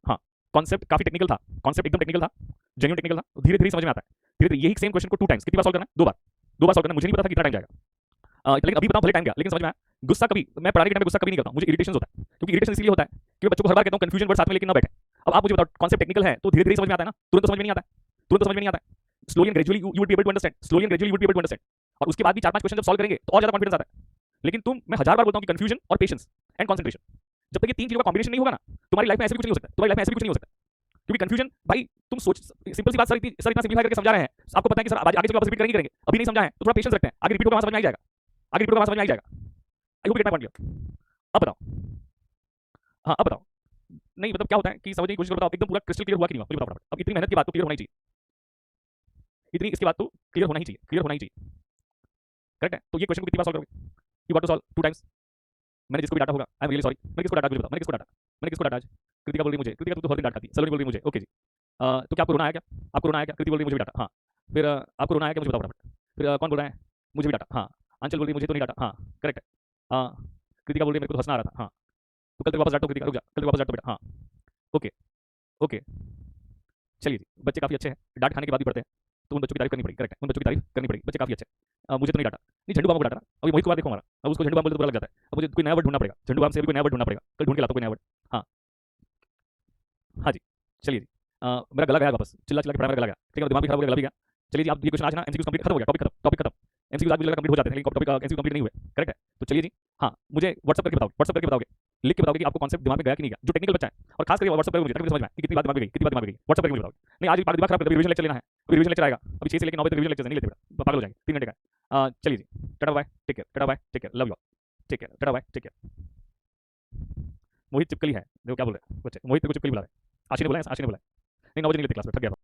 हाँ कॉन्सेप्ट काफी टेक्निकल था, कॉन्सेप्ट एकदम टेक्निकल था, जेन्युइन टेक्निकल था, धीरे धीरे समझ में आता है, धीरे धीरे। यही सेम क्वेश्चन को 2 टाइम्स कितनी बार सॉल्व करना है? 2 बार, 2 बार सॉल्व करना। मुझे नहीं पता था कितना टाइम जाएगा, लेकिन अभी बताऊं भले टाइम गया, लेकिन समझ में आया। गुस्सा कभी मैं पढ़ाने के टाइम में गुस्सा कभी नहीं करता हूं, मुझे इरिटेशन होता है, क्योंकि इरिटेशन इसलिए होता है कि मैं बच्चों को हर बार कहता हूं कंफ्यूजन वर्ड साथ में लेके ना बैठे। अब आप मुझे बताओ कॉन्सेप्ट टेक्निकल है तो धीरे धीरे समझ में आता है ना, तुरंत समझ में नहीं आता है, तुरंत समझ में नहीं आता है। Slowly and gradually you will be able to understand, slowly and gradually you will be able to understand. और उसके बाद भी 4-5 क्वेश्चन जब सॉल्व करेंगे तो और ज्यादा कॉन्फिडेंस आता है। लेकिन मैं 1000 बार बोलता हूं कि कंफ्यूजन और पेशेंस एंड कंसंट्रेशन, जब तक ये 3 चीजों का कॉम्बिनेशन नहीं होगा ना, तुम्हारी लाइफ में ऐसे भी कुछ नहीं हो सकता, तुम्हारी लाइफ में ऐसे भी कुछ नहीं हो सकता। क्योंकि कंफ्यूजन भाई तुम सोच, सिंपल सी बात सर इतना सिंपलीफाई करके समझा रहे हैं, आपको पता है कि सर आगे चलो वापस रिपीट करेंगे, अभी नहीं समझा है तो थोड़ा पेशेंस रखते हैं, आगे रिपीट होगा वहां समझ में आ जाएगा, आगे रिपीट होगा वहां समझ में आ जाएगा। आई होप गेट माय पॉइंट। अब बताओ, हाँ अब बताओ, नहीं मतलब क्या होता है कि समझने की कोशिश करो, बताओ एकदम पूरा क्रिस्टल क्लियर हुआ कि नहीं हुआ? मुझे बताओ। अब इतनी मेहनत की बात तो क्लियर होना ही चाहिए, इतनी इसकी बात तो क्लियर होना ही चाहिए, क्लियर होना ही चाहिए, करेक्ट है? तो ये क्वेश्चन को कितनी बार सॉल्व करोगे? You got to solve 2 times. मैंने जिसको भी डाटा होगा, आई एम रियली सॉरी, मैंने किसको डाटा मुझे बताओ, मैंने किसको डाटा आज? कृतिका बोल रही मुझे, कृतिका तू तो हर दिन डांट खाती है, सलोनी बोल रही मुझे, ओके जी। तो क्या आपको रोना आया क्या? आपको रोना आया क्या? कृति बोल रही मुझे भी डाटा, हाँ। फिर आपको रोना आया क्या? मुझे बताओ फटाफट। फिर कौन बोल रहा है? मुझे भी डाटा, हाँ। आंचल बोल रही मुझे तो नहीं डाटा, हाँ करेक्ट है। कृतिका बोल रही मेरे को तो हंसना आ रहा था, हाँ। तो कल तक वापस डांटो कृतिका, रुक जा, कल तक वापस डांटो बेटा, हाँ ओके ओके। चलिए जी, बच्चे काफी अच्छे हैं, डांट खाने के बाद भी पढ़ते हैं, तो उन बच्चों की तारीफ करनी पड़ेगी, करेक्ट है, उन बच्चों की तारीफ करनी पड़ेगी, बच्चे काफी अच्छे हैं। मुझे तो नहीं डाटा, नहीं झंडू बाम को डाटा ना, अभी मोहित को बात देखो हमारा, अब उसको झंडू बाम बोलते तो बुरा लग जाता है, अब मुझे कोई नया वर्ड ढूंढना पड़ेगा, झंडू बाम से अभी कोई नया वर्ड ढूंढना पड़ेगा, कल ढूंढ के लाता कोई नया वर्ड। हाँ हाँ जी, चलिए जी, मेरा गला गया वापस, चिल्ला चिल्ला के मेरा गला गया, ठीक है, दिमाग भी खराब हो गया, गला भी गया। चलिए जी, आप ये क्वेश्चन आज ना एमसीक्यू कंप्लीट खत्म हो गया, टॉपिक खत्म। एमसीक्यू आज मुझे लगा कंप्लीट हो जाते हैं, लेकिन टॉपिक एमसीक्यू कंप्लीट नहीं हुए, करेक्ट है? तो चलिए जी, हाँ मुझे व्हाट्सएप करके बताओगे, व्हाट्सएप करके बताओगे, लिख के बताओगे कि आपको कॉन्सेप्ट दिमाग में गया कि नहीं गया, जो टेक्निकल बच्चा है, और खास करके व्हाट्सएप करके मुझे ताकि समझ में आए कि कितनी बात दिमाग में गई, कितनी बात दिमाग में गई, व्हाट्सएप करके मुझे बताओगे। नहीं आज दिमाग खराब कर, रिवीजन लेक्चर लेना है, रिवीजन लेक्चर आएगा, अभी 6 से लेकर 9 बजे तक रिवीजन लेक्चर नहीं लेते बेटा, पागल हो जाएंगे, 3 घंटे का। चलिए जी, tata bye, take care, tata bye, take care, love you all, take care, tata bye, take care. Mohit चिपकली है, देखो क्या बोल रहे हैं बच्चे, मोहित तेरे को चिपकली बुला रहे हैं, आशी ने बोला है, आशी ने बोला है। नहीं 9 बजे नहीं लेते क्लास में, थक गया था।